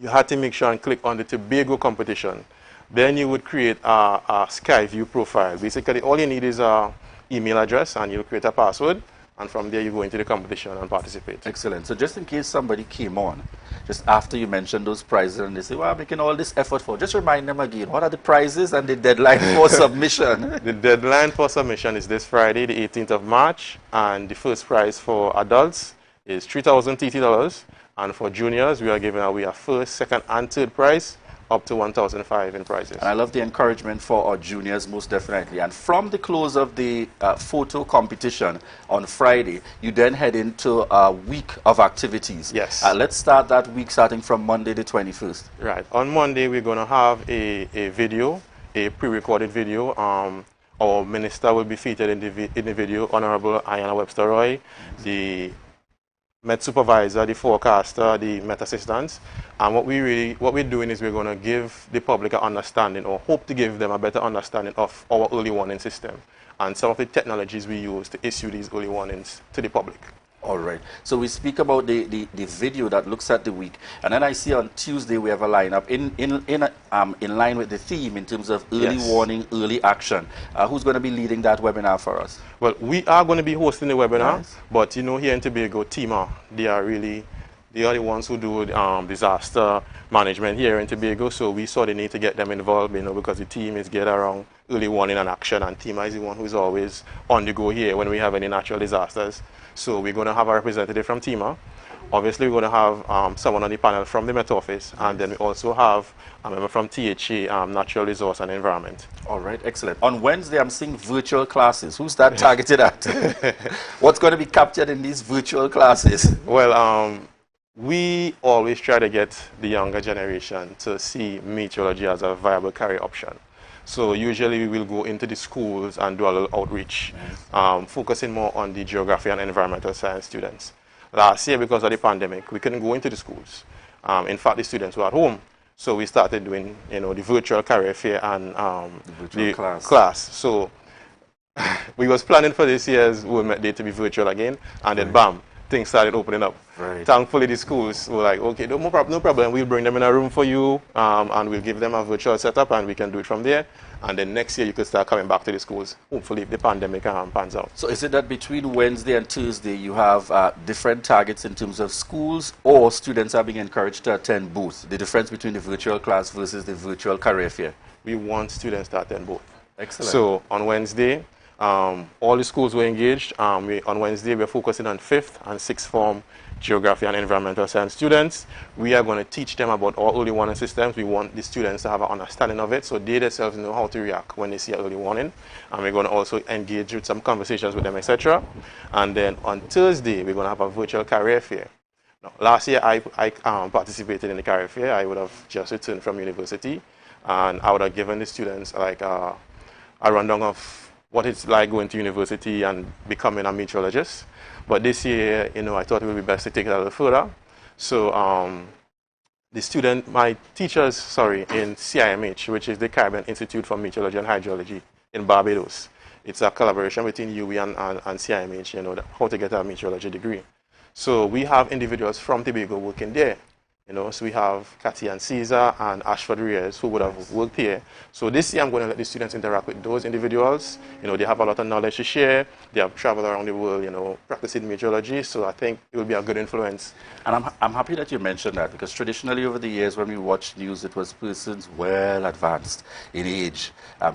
you had to make sure and click on the Tobago competition. Then you would create a Skyview profile. Basically, all you need is an email address, and you'll create a password. And from there, you go into the competition and participate. Excellent. So just in case somebody came on, just after you mentioned those prizes, and they say, well, I'm making all this effort for, just remind them again, what are the prizes and the deadline for submission? The deadline for submission is this Friday, the 18th of March, and the first prize for adults is $3,000 TT, and for juniors, we are giving away a first, second, and third prize, up to $1,500 in prizes. And I love the encouragement for our juniors, most definitely. And from the close of the photo competition on Friday, you then head into a week of activities. Yes. Let's start that week starting from Monday the 21st. Right. On Monday, we're going to have a video, a pre-recorded video. Our minister will be featured in the video, Honorable Ayanna Webster Roy, the Met supervisor, the forecaster, the Met assistants. And what we're doing is we're going to give the public an understanding, or hope to give them a better understanding of our early warning system and some of the technologies we use to issue these early warnings to the public. All right. So we speak about the video that looks at the week, and then I see on Tuesday we have a lineup in line with the theme in terms of early warning, early action. Who's going to be leading that webinar for us? Well, we are going to be hosting the webinar, but here in Tobago, TEMA, they are the ones who do disaster management here in Tobago. So we saw the need to get them involved, because the team is geared around early warning and action, and TEMA is the one who's always on the go here when we have any natural disasters. So we're going to have a representative from TEMA. Obviously, we're going to have someone on the panel from the Met Office, and then we also have a member from THA, Natural Resource and Environment. All right, excellent. On Wednesday, I'm seeing virtual classes. Who's that targeted at? What's going to be captured in these virtual classes? Well, we always try to get the younger generation to see meteorology as a viable career option. So usually we will go into the schools and do a little outreach, focusing more on the geography and environmental science students. Last year, because of the pandemic, we couldn't go into the schools. In fact, the students were at home. So we started doing, the virtual career fair and the class. So we was planning for this year's World Met Day to be virtual again, and then bam, things started opening up. Right. Thankfully, the schools were like, okay, no problem. We'll bring them in a room for you, and we'll give them a virtual setup, and we can do it from there. And then next year, you could start coming back to the schools, hopefully, if the pandemic pans out. So is it that between Wednesday and Tuesday, you have different targets in terms of schools, or students are being encouraged to attend both? The difference between the virtual class versus the virtual career fair? We want students to attend both. Excellent. So on Wednesday, all the schools were engaged. On Wednesday, we're focusing on 5th and 6th form geography and environmental science students. We are going to teach them about our early warning systems. We want the students to have an understanding of it, so they themselves know how to react when they see an early warning. And we're going to also engage with some conversations with them, etc. And then on Thursday, we're going to have a virtual career fair. Now, last year, I participated in the career fair. I would have just returned from university, and I would have given the students like a rundown of what it's like going to university and becoming a meteorologist. But this year, I thought it would be best to take it a little further. So my teachers, in CIMH, which is the Caribbean Institute for Meteorology and Hydrology in Barbados. It's a collaboration between UWI and CIMH, how to get a meteorology degree. So we have individuals from Tobago working there. So we have Cathy and Caesar and Ashford Reyes who would have worked here. So this year I'm going to let the students interact with those individuals. They have a lot of knowledge to share. They have traveled around the world, practicing meteorology. So I think it will be a good influence. And I'm happy that you mentioned that, because traditionally over the years when we watched news, it was persons well advanced in age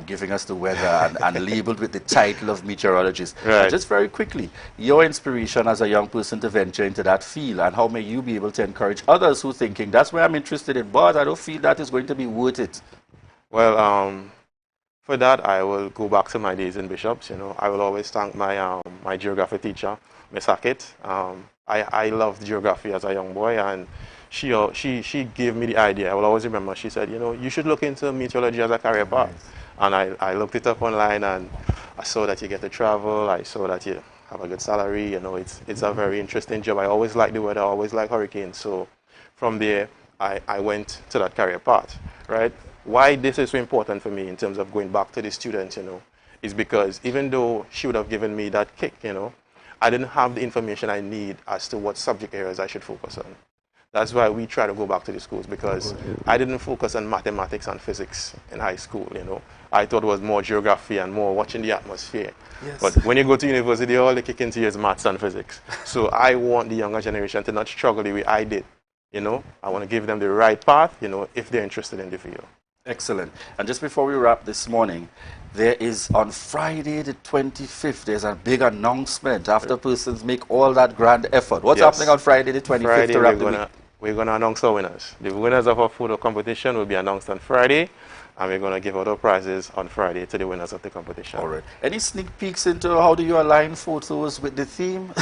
giving us the weather and labeled with the title of meteorologist. Right. So just very quickly, your inspiration as a young person to venture into that field, and how may you be able to encourage others who thinking, that's where I'm interested in, but I don't feel that is going to be worth it? Well, for that, I will go back to my days in Bishops. I will always thank my my geography teacher, Miss Hackett. I loved geography as a young boy, and she gave me the idea. I will always remember. She said, you should look into meteorology as a career path. And I looked it up online, and I saw that you get to travel. I saw that you have a good salary. It's a very interesting job. I always like the weather. I always like hurricanes. So from there, I went to that career path, right? Why this is so important for me in terms of going back to the students, is because even though she would have given me that kick, I didn't have the information I need as to what subject areas I should focus on. That's why we try to go back to the schools, because I didn't focus on mathematics and physics in high school, I thought it was more geography and more watching the atmosphere. Yes. But when you go to university, all they kick into you is maths and physics. So I want the younger generation to not struggle the way I did. I want to give them the right path, if they're interested in the field. Excellent. And just before we wrap this morning, there is on Friday the 25th, there's a big announcement after persons make all that grand effort. What's happening on Friday the 25th Friday, to wrap the week? We're going to announce our winners. The winners of our photo competition will be announced on Friday, and we're going to give out our prizes on Friday to the winners of the competition. All right. Any sneak peeks into how do you align photos with the theme?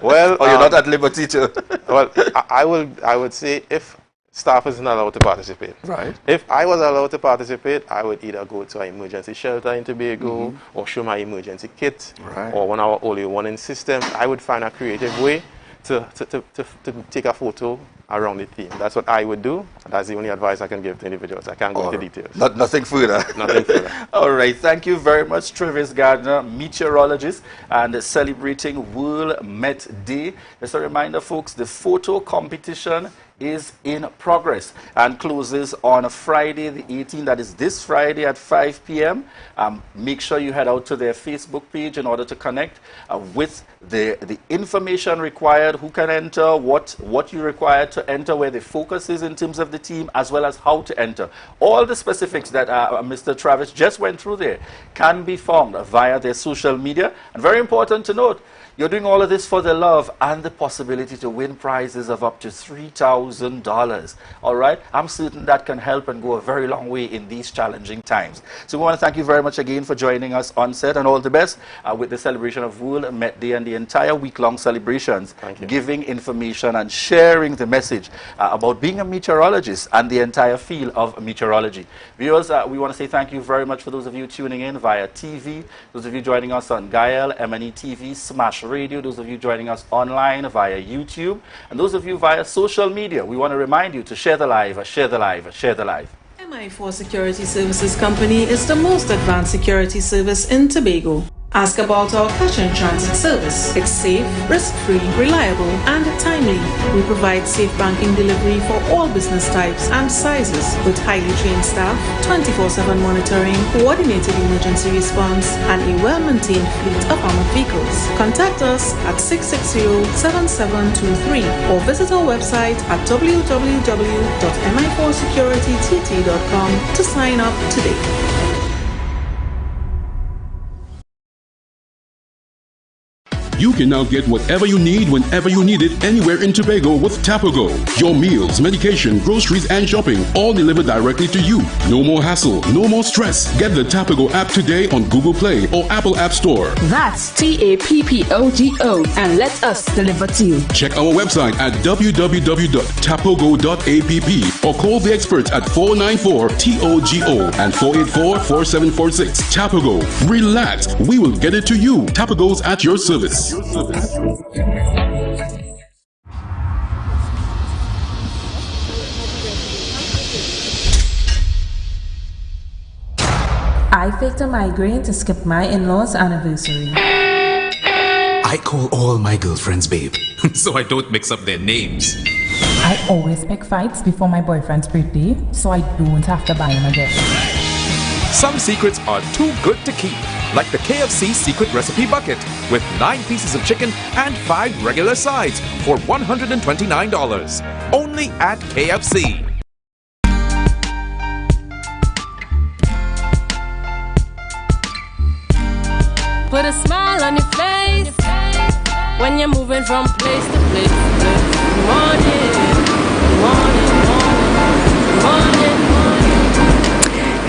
Well, or you're not at liberty to? Well, I would say if staff isn't allowed to participate. Right. If I was allowed to participate, I would either go to an emergency shelter in Tobago or show my emergency kit or one of our early warning systems. I would find a creative way to take a photo around the theme. That's what I would do. That's the only advice I can give to individuals. I can't go into details. Nothing further. Nothing further. All right. Thank you very much, Travis Gardner, meteorologist, and celebrating World Met Day. Just a reminder, folks, the photo competition is in progress and closes on Friday the 18th. That is this Friday at 5 p.m. Make sure you head out to their Facebook page in order to connect with the information required, who can enter, what you require to enter, where the focus is in terms of the team, as well as how to enter. All the specifics that Mr. Travis just went through there can be found via their social media. And very important to note, you're doing all of this for the love and the possibility to win prizes of up to $3,000. All right? I'm certain that can help and go a very long way in these challenging times. So we want to thank you very much again for joining us on set, and all the best with the celebration of World Met Day and the entire week-long celebrations, giving information and sharing the message about being a meteorologist and the entire field of meteorology. Viewers, we want to say thank you very much for those of you tuning in via TV, those of you joining us on Gael, M&E TV, Smash Radio, those of you joining us online via YouTube, and those of you via social media. We want to remind you to share the live, share the live, share the live. MI4 Security Services Company is the most advanced security service in Tobago. Ask about our cash and transit service. It's safe, risk-free, reliable, and timely. We provide safe banking delivery for all business types and sizes with highly trained staff, 24/7 monitoring, coordinated emergency response, and a well-maintained fleet of armored vehicles. Contact us at 660-7723 or visit our website at www.mi4securitytt.com to sign up today. You can now get whatever you need whenever you need it anywhere in Tobago with Tobago. Your meals, medication, groceries, and shopping all delivered directly to you. No more hassle, no more stress. Get the Tobago app today on Google Play or Apple App Store. That's TAPPOGO, and let us deliver to you. Check our website at www.tapogo.app or call the experts at 494-TOGO and 484-4746. Tobago. Relax. We will get it to you. Tobago's at your service. I faked a migraine to skip my in-laws' anniversary. I call all my girlfriends babe, so I don't mix up their names. I always pick fights before my boyfriend's birthday, so I don't have to buy him a gift. Some secrets are too good to keep, like the KFC secret recipe bucket with 9 pieces of chicken and 5 regular sides for $129. Only at KFC. Put a smile on your face when you're moving from place to place. Good morning, good morning, good morning.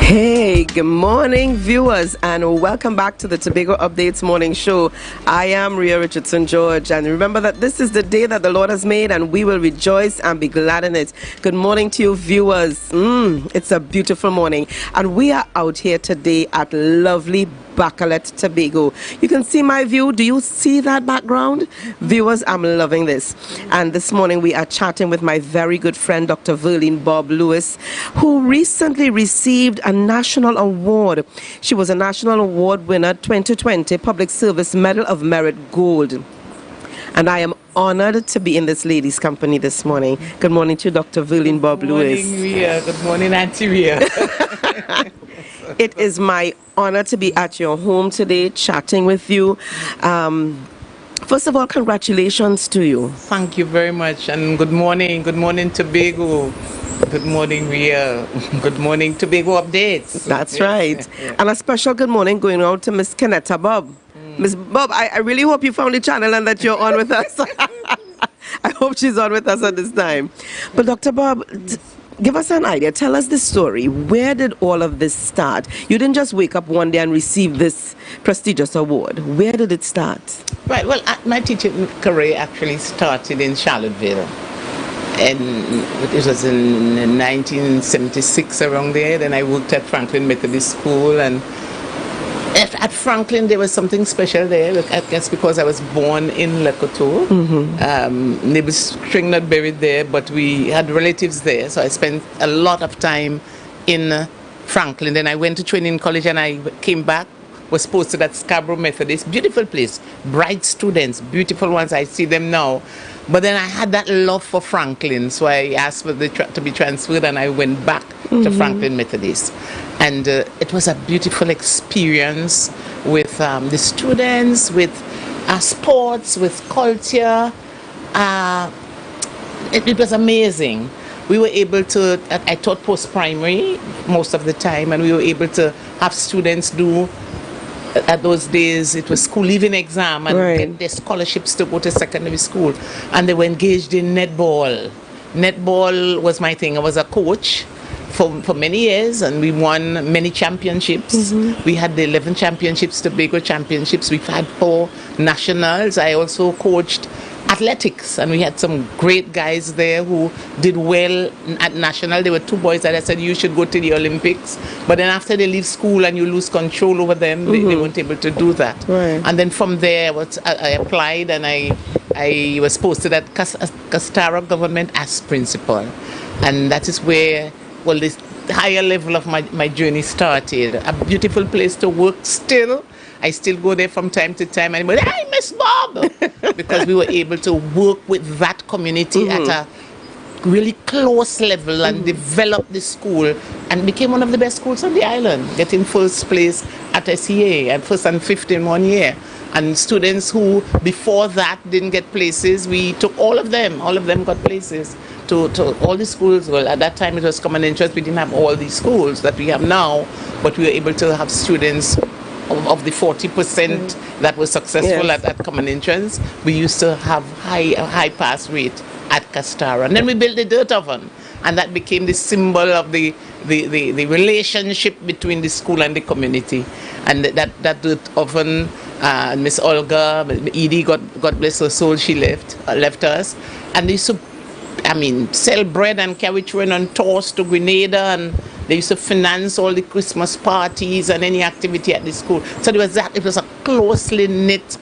Hey, good morning, viewers, and welcome back to the Tobago Updates Morning Show. I am Ria Richardson George, and remember that this is the day that the Lord has made, and we will rejoice and be glad in it. Good morning to you, viewers. It's a beautiful morning, and we are out here today at lovely Bacalet, Tobago. You can see my view. Do you see that background? Viewers, I'm loving this. And this morning we are chatting with my very good friend, Dr. Verlene Bob Lewis, who recently received a national award. She was a national award winner 2020 Public Service Medal of Merit Gold. And I am honored to be in this lady's company this morning. Good morning to you, Dr. Verlene Bob Lewis. Good morning, Ria. Good morning, Auntie Ria. It is my honor to be at your home today chatting with you. First of all, congratulations to you. Thank you very much, and good morning. Good morning, Tobago. Good morning, Ria. Good morning, Tobago Updates. That's right. And a special good morning going out to Miss Kenetta Bob. Miss Bob, I really hope you found the channel and that you're on with us. I hope she's on with us at this time. But Dr. Bob, give us an idea. Tell us the story. Where did all of this start? You didn't just wake up one day and receive this prestigious award. Where did it start? Right. Well, my teaching career actually started in Charlottesville. And it was in 1976 around there. Then I worked at Franklin Methodist School, and at Franklin there was something special there, I guess because I was born in Lekoto. Neighbor String not buried there, but we had relatives there, so I spent a lot of time in Franklin. Then I went to training college and I came back, was posted at Scarborough Methodist. Beautiful place, bright students, beautiful ones. I see them now. But then I had that love for Franklin, so I asked for to be transferred, and I went back to Franklin Methodist. And it was a beautiful experience with the students, with sports, with culture. It was amazing. We were able to, I taught post-primary most of the time, and we were able to have students do, at those days it was school leaving exam, and get their scholarships to go to secondary school, and they were engaged in netball. Netball was my thing. I was a coach for many years, and we won many championships. We had the 11 championships, Tobago championships. We've had 4 nationals. I also coached athletics, and we had some great guys there who did well at national. There were 2 boys that I said you should go to the Olympics, but then after they leave school and you lose control over them, they weren't able to do that. And then from there I applied, and I was posted at Castara government as principal, and that is where, well, this higher level of my journey started. A beautiful place to work still. I still go there from time to time, and everybody, hey, Miss Bob, because we were able to work with that community at a really close level and develop the school, and became one of the best schools on the island, getting first place at SEA and first and fifth in 1 year. And students who before that didn't get places, we took all of them got places to all the schools. Well, at that time it was common interest. We didn't have all these schools that we have now, but we were able to have students of the 40% that were successful at common entrance. We used to have a high pass rate at Castara, and then we built the dirt oven, and that became the symbol of the relationship between the school and the community. And that dirt oven, Miss Olga Edie, God bless her soul, she left us, and they used to, sell bread and carry train on tours to Grenada, and they used to finance all the Christmas parties and any activity at the school. So there was that. It was a closely knit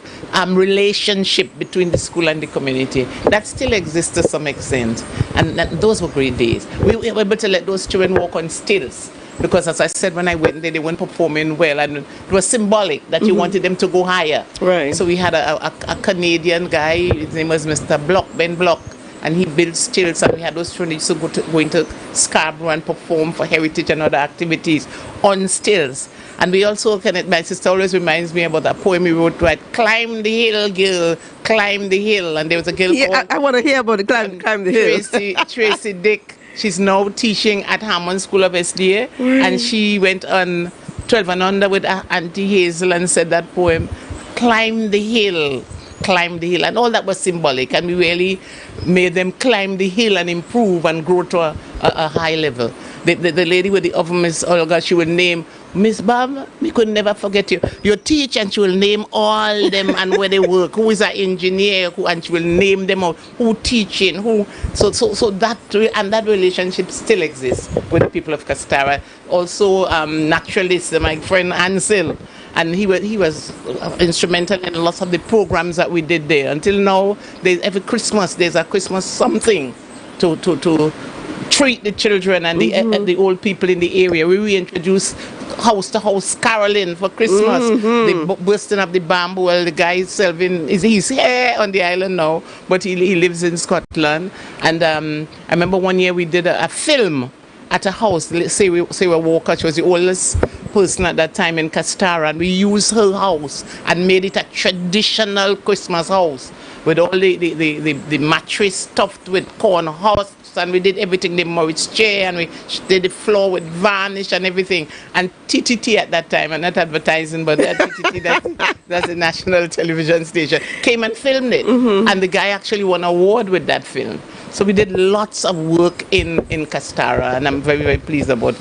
relationship between the school and the community. That still exists to some extent. And those were great days. We were able to let those children walk on stilts. because as I said, when I went there, they weren't performing well, and it was symbolic that you wanted them to go higher. Right. So we had a Canadian guy, his name was Mr. Ben Block, and he built stills, and we had those students who go into Scarborough and perform for heritage and other activities on stills. And we also, my sister always reminds me about that poem we wrote, right? Climb the hill, girl, climb the hill. And there was a girl called... I want to hear about the climb the hill. Tracy Dick. She's now teaching at Hammond School of SDA. And she went on 12 and Under with Auntie Hazel and said that poem, climb the hill. Climb the hill, and all that was symbolic, and we really made them climb the hill and improve and grow to a high level. The lady with the oven, Miss Olga, she would name Miss Bob. We could never forget you. You teach, and she will name all them and where they work. Who is an engineer? And she will name them out. Who teaching? Who? So that relationship still exists with the people of Castara. Also, naturalists, my friend Ansel. And he was instrumental in lots of the programs that we did there. Until now, every Christmas there's a Christmas something to treat the children and the old people in the area. We reintroduce house to house caroling for Christmas. The bursting of the bamboo. Well, the guy he's here on the island now, but he lives in Scotland. And I remember one year we did a film at a house. Sarah Walker, she was the oldest person at that time in Castara, and we used her house and made it a traditional Christmas house with all the mattress stuffed with corn husks, and we did everything, the Morris chair, and we did the floor with varnish and everything. And TTT at that time, and not advertising, but TTT, that's a national television station, came and filmed it. And the guy actually won an award with that film. So we did lots of work in Castara, and I'm very, very pleased about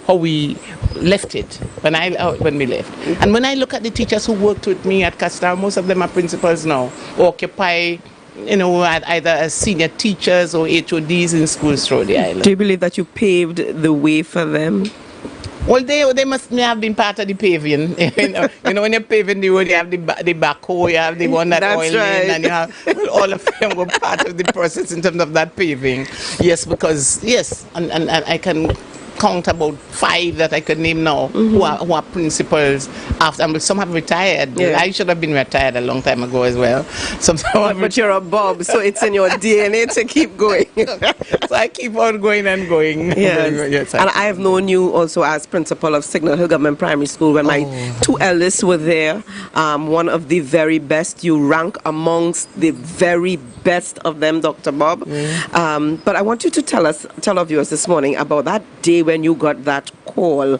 how we left it when we left. And when I look at the teachers who worked with me at Castara, most of them are principals now, occupy, either as senior teachers or HODs in schools throughout the island. Do you believe that you paved the way for them? Well, they must have been part of the paving. When you're paving the road, you have the backhoe, you have the one that oiling, right. And you have all of them were part of the process in terms of that paving. Yes, and I can count about 5 that I could name now who are principals after. Some have retired. Yeah. I should have been retired a long time ago as well. But you're a Bob, so it's in your DNA to keep going. So I keep on going and going. Yes. And I have known you also as principal of Signal Hill Government Primary School when my 2 eldest were there. One of the very best. You rank amongst the very best of them, Dr. Bob. But I want you to tell our viewers this morning about that day when you got that call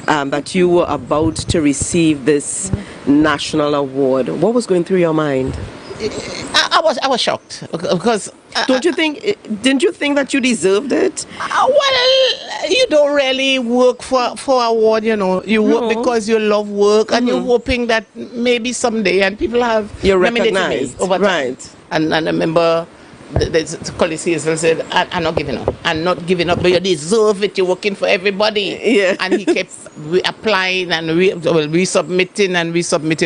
that you were about to receive this national award. What was going through your mind? I was shocked because didn't you think that you deserved it? Well, you don't really work for award, you work because you love work, and you're hoping that maybe someday, and people have you're recognized over time. Right. And I remember the colleague said, I'm not giving up, but you deserve it, you're working for everybody. Yeah. And he kept applying and resubmitting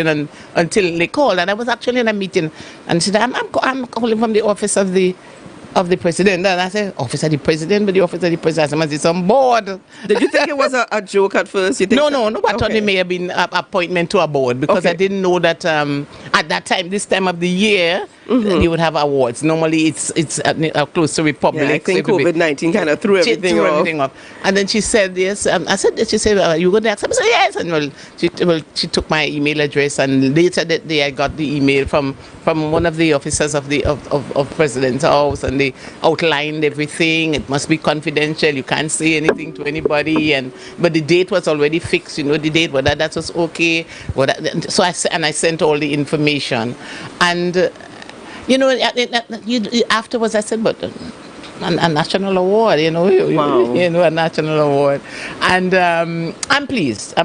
and until they called. And I was actually in a meeting and said, I'm calling from the office of the president. And I said, office of the president, but the office of the president must be on board. Did you think it was a joke at first? No, but I thought it may have been an appointment to a board, because I didn't know that at that time, this time of the year, you would have awards. Normally it's close to Republic. Yeah, I think COVID-19 kind of threw everything off. And then she said, yes. I said, she said, you going to accept? I said, yes. And she took my email address, and later that day I got the email from one of the officers of President's house, and they outlined everything. It must be confidential. You can't say anything to anybody. But the date was already fixed. The date, but that was okay. So I sent all the information, and afterwards I said, but a national award, Wow. A national award. And I'm pleased. I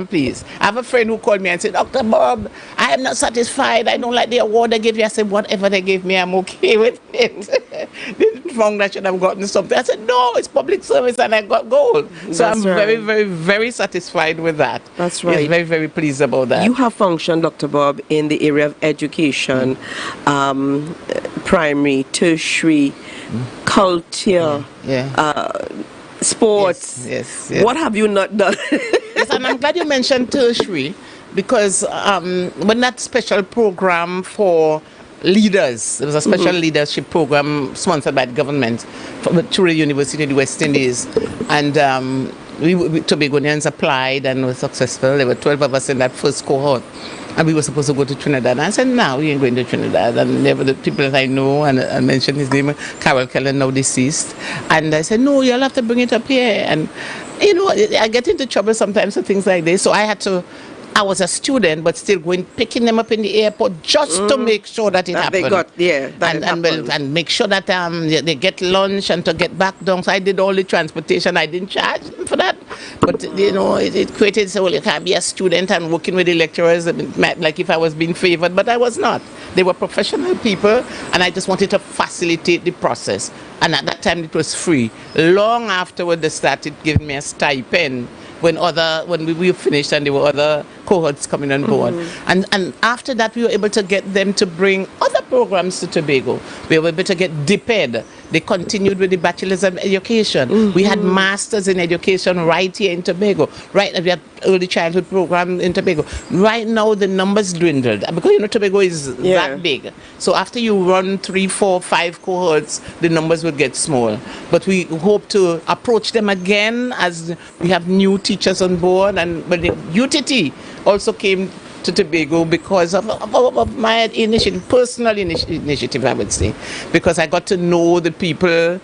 have a friend who called me and said, Dr. Bob, I am not satisfied. I don't like the award they gave you. I said, whatever they gave me, I'm okay with it. They found I should have gotten something. I said, no, it's public service and I got gold. So I'm very, very, very satisfied with that. That's right. Yes, very, very pleased about that. You have functioned, Dr. Bob, in the area of education, primary, tertiary, culture, Sports. Yes. What have you not done? Yes, and I'm glad you mentioned tertiary, because when that special program for leaders, there was a special leadership program sponsored by the government through the University of the West Indies, and we Tobagonians applied and were successful. There were 12 of us in that first cohort, and we were supposed to go to Trinidad. And I said, no, we ain't going to Trinidad. And there were the people that I know, and I mentioned his name, Carol Kellen, now deceased. And I said, no, you'll have to bring it up here. And, you know, I get into trouble sometimes for things like this. So I was a student, but still picking them up in the airport just to make sure that it happened. And make sure that they get lunch and to get back down. So I did all the transportation. I didn't charge them for that. But, you know, it created, so you can't be a student and working with the lecturers like if I was being favored, but I was not. They were professional people, and I just wanted to facilitate the process. And at that time, it was free. Long afterward, they started giving me a stipend when we finished and there were other cohorts coming on board. And after that, we were able to get them to bring other programs to Tobago. We were able to get DPED. They continued with the Bachelor's of Education. We had Masters in Education right here in Tobago. Right, we had early childhood program in Tobago. Right now, the numbers dwindled because, you know, Tobago is that big. So after you run 3, 4, 5 cohorts, the numbers would get small. But we hope to approach them again as we have new teachers on board. But the UTT also came to Tobago because of my initiative, personal initiative, I would say, because I got to know the people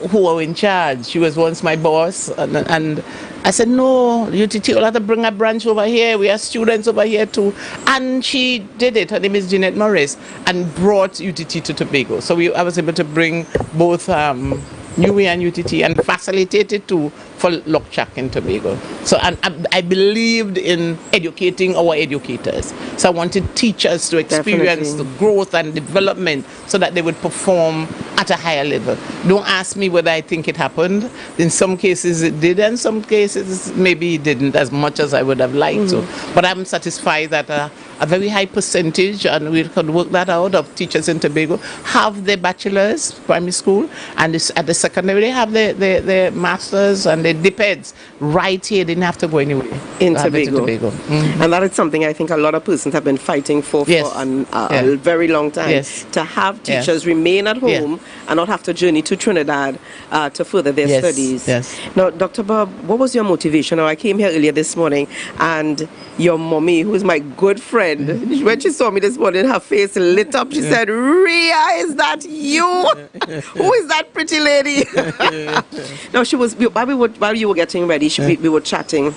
who were in charge. She was once my boss, and I said, no, UTT will have to bring a branch over here. We have students over here too. And she did it. Her name is Jeanette Morris, and brought UTT to Tobago. So I was able to bring both UWI and UTT and facilitate it too for Lokchak in Tobago. So I believed in educating our educators. So I wanted teachers to experience the growth and development so that they would perform at a higher level. Don't ask me whether I think it happened. In some cases it did, and some cases maybe it didn't as much as I would have liked to. But I'm satisfied that a very high percentage, and we could work that out, of teachers in Tobago have their bachelor's primary school, and at the secondary they have their masters and their DPEDs right here. They didn't have to go anywhere in Tobago. And that is something I think a lot of persons have been fighting for a very long time, to have teachers remain at home and not have to journey to Trinidad to further their studies. Now, Dr. Bob, what was your motivation? Now, I came here earlier this morning, and your mommy, who is my good friend, when she saw me this morning, her face lit up. She said, Ria, is that you? Who is that pretty lady? Now, she was, while you were getting ready, we were chatting,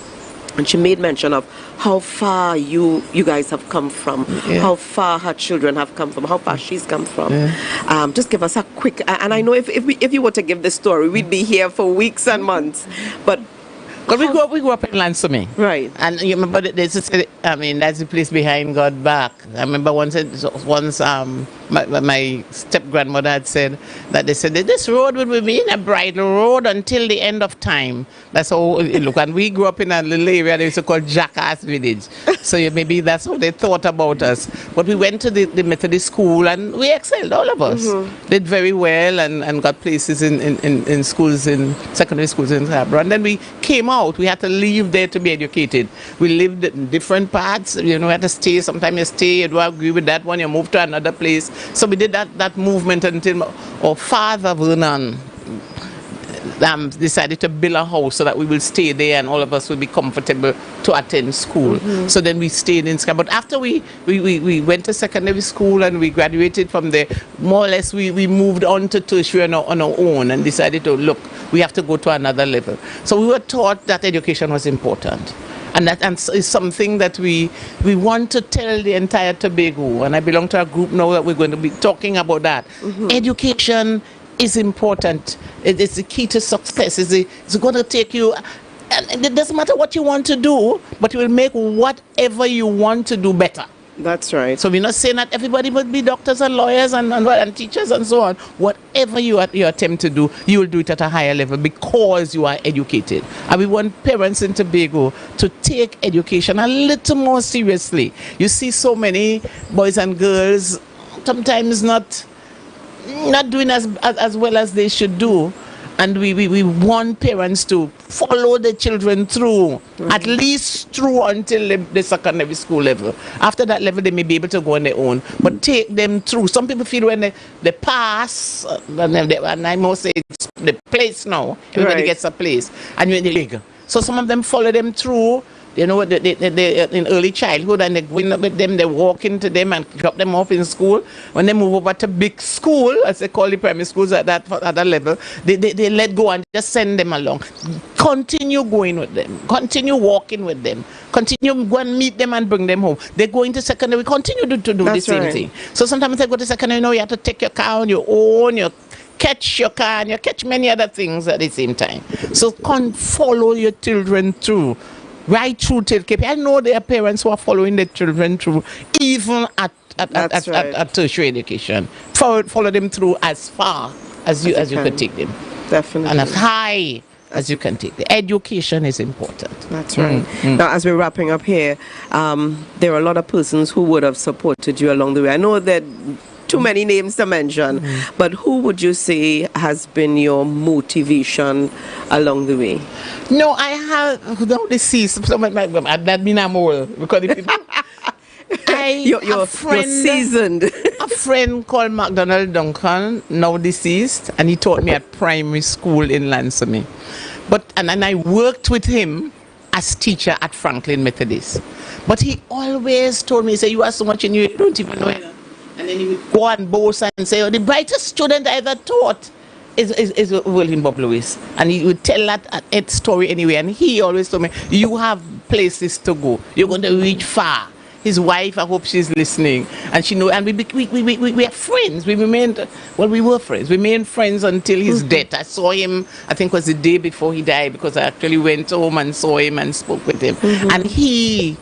and she made mention of how far you guys have come from, how far her children have come from, how far she's come from. Just give us a quick, and I know if you were to give this story, we'd be here for weeks and months, but we grew up in Lansome. Right. And you remember, that's the place behind God back. I remember once my step-grandmother had said that they said that this road would remain a bridle road until the end of time. That's how it looked. And we grew up in a little area they used to call Jackass Village. So maybe that's how they thought about us. But we went to the Methodist school and we excelled, all of us. Did very well and got places in schools, in secondary schools in Scarborough. And then we came out. We had to leave there to be educated. We lived in different parts. You know, we had to stay. Sometimes you stay, you don't agree with that one, you move to another place. So we did that movement until our father, Vernon, decided to build a house so that we will stay there and all of us will be comfortable to attend school. So then we stayed in Scarborough. But after we went to secondary school and we graduated from there, more or less we moved on to tertiary on our own and decided to, look, we have to go to another level. So we were taught that education was important. And that is something that we want to tell the entire Tobago. And I belong to a group now that we're going to be talking about that. Education is important. It's the key to success. It's going to take you, and it doesn't matter what you want to do, but it will make whatever you want to do better. That's right. So we're not saying that everybody must be doctors and lawyers and teachers and so on. Whatever you attempt to do, you will do it at a higher level because you are educated. And we want parents in Tobago to take education a little more seriously. You see so many boys and girls sometimes not doing as well as they should do. And we want parents to follow the children through, at least through until the secondary school level. After that level, they may be able to go on their own, but take them through. Some people feel when they pass, and I must say it's the place now, everybody gets a place, and you're in the league. So some of them follow them through. You know, they in early childhood, and they go in with them, they walk into them and drop them off in school. When they move over to big school, as they call the primary schools at that level, they let go and just send them along. Continue going with them. Continue walking with them. Continue go and meet them and bring them home. They go into secondary, continue to do the same thing. So sometimes they go to secondary, you know, you have to take your car on your own, you catch your car, and you catch many other things at the same time. So follow your children through. Right through till KP. I know there are parents who are following their children through, even at tertiary education. Follow them through as far as you could take them. Definitely. And as high as you can take them. Education is important. That's right. Now, as we're wrapping up here, there are a lot of persons who would have supported you along the way. I know that too many names to mention, but who would you say has been your motivation along the way? No, I have no deceased. That mean I'm old because if you're seasoned. A friend called McDonald Duncan, now deceased, and he taught me at primary school in Lansome. And I worked with him as teacher at Franklin Methodist. But he always told me, he said, you are so much in you don't even know it. And then he would go and boast and say, oh, the brightest student I ever taught is William Bob Lewis. And he would tell that story anyway. And he always told me, you have places to go. You're going to reach far. His wife, I hope she's listening. And she know. And we are friends. We were friends. We remained friends until his death. I saw him, I think it was the day before he died, because I actually went home and saw him and spoke with him. And he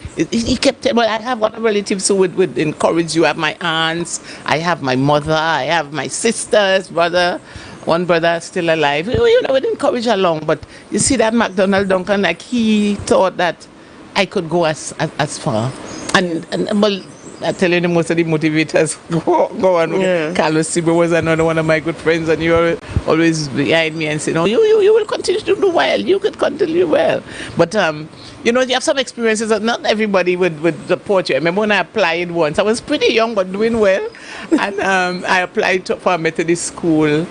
kept, well, I have other relatives who would encourage you. I have my aunts, I have my mother, I have my sister's brother. One brother still alive. You know, would encourage along. But you see that McDonald Duncan, like he thought that I could go as far. And well, I tell you, most of the motivators go on. Yeah. Carlos Sibo was another one of my good friends, and you're always behind me and say, no, you will continue to do well. You could continue well. But, you know, you have some experiences that not everybody would support you. I remember when I applied once. I was pretty young, but doing well. And I applied for a Methodist school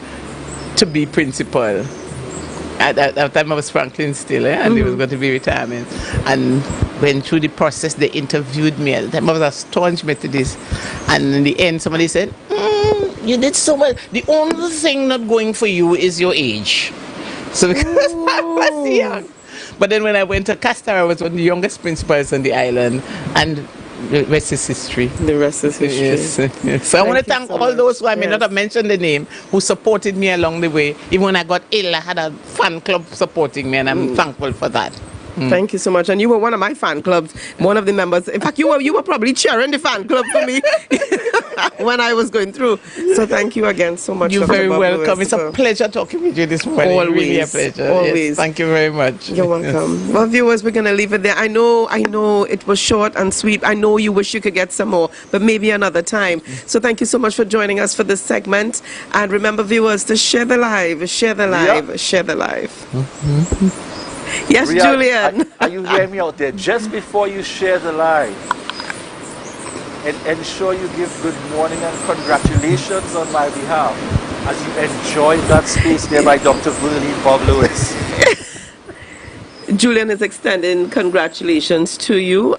to be principal. At that time I was Franklin still, and it was going to be retirement. And went through the process, they interviewed me. At the time I was a staunch Methodist. And in the end somebody said, you did so well. The only thing not going for you is your age. So because I was young. But then when I went to Castor, I was one of the youngest principals on the island. And the rest is history. The rest is history. Yes. So I want to thank all those who I may not have mentioned the name, who supported me along the way. Even when I got ill, I had a fan club supporting me, and I'm thankful for that. Thank you so much. And you were one of my fan clubs, one of the members. In fact, you were probably chairing the fan club for me when I was going through. So thank you again so much. You're very welcome. It's a pleasure talking with you this morning. Always. Really a pleasure. Always. Yes, thank you very much. You're welcome. Well, viewers, we're going to leave it there. I know it was short and sweet. I know you wish you could get some more, but maybe another time. So thank you so much for joining us for this segment. And remember, viewers, to share the live, share the live, share the live. Yes, Ria, Julian. Are you hearing me out there? Just before you share the live, and ensure you give good morning and congratulations on my behalf as you enjoy that space there by Dr. Verlene Bob Lewis. Julian is extending congratulations to you.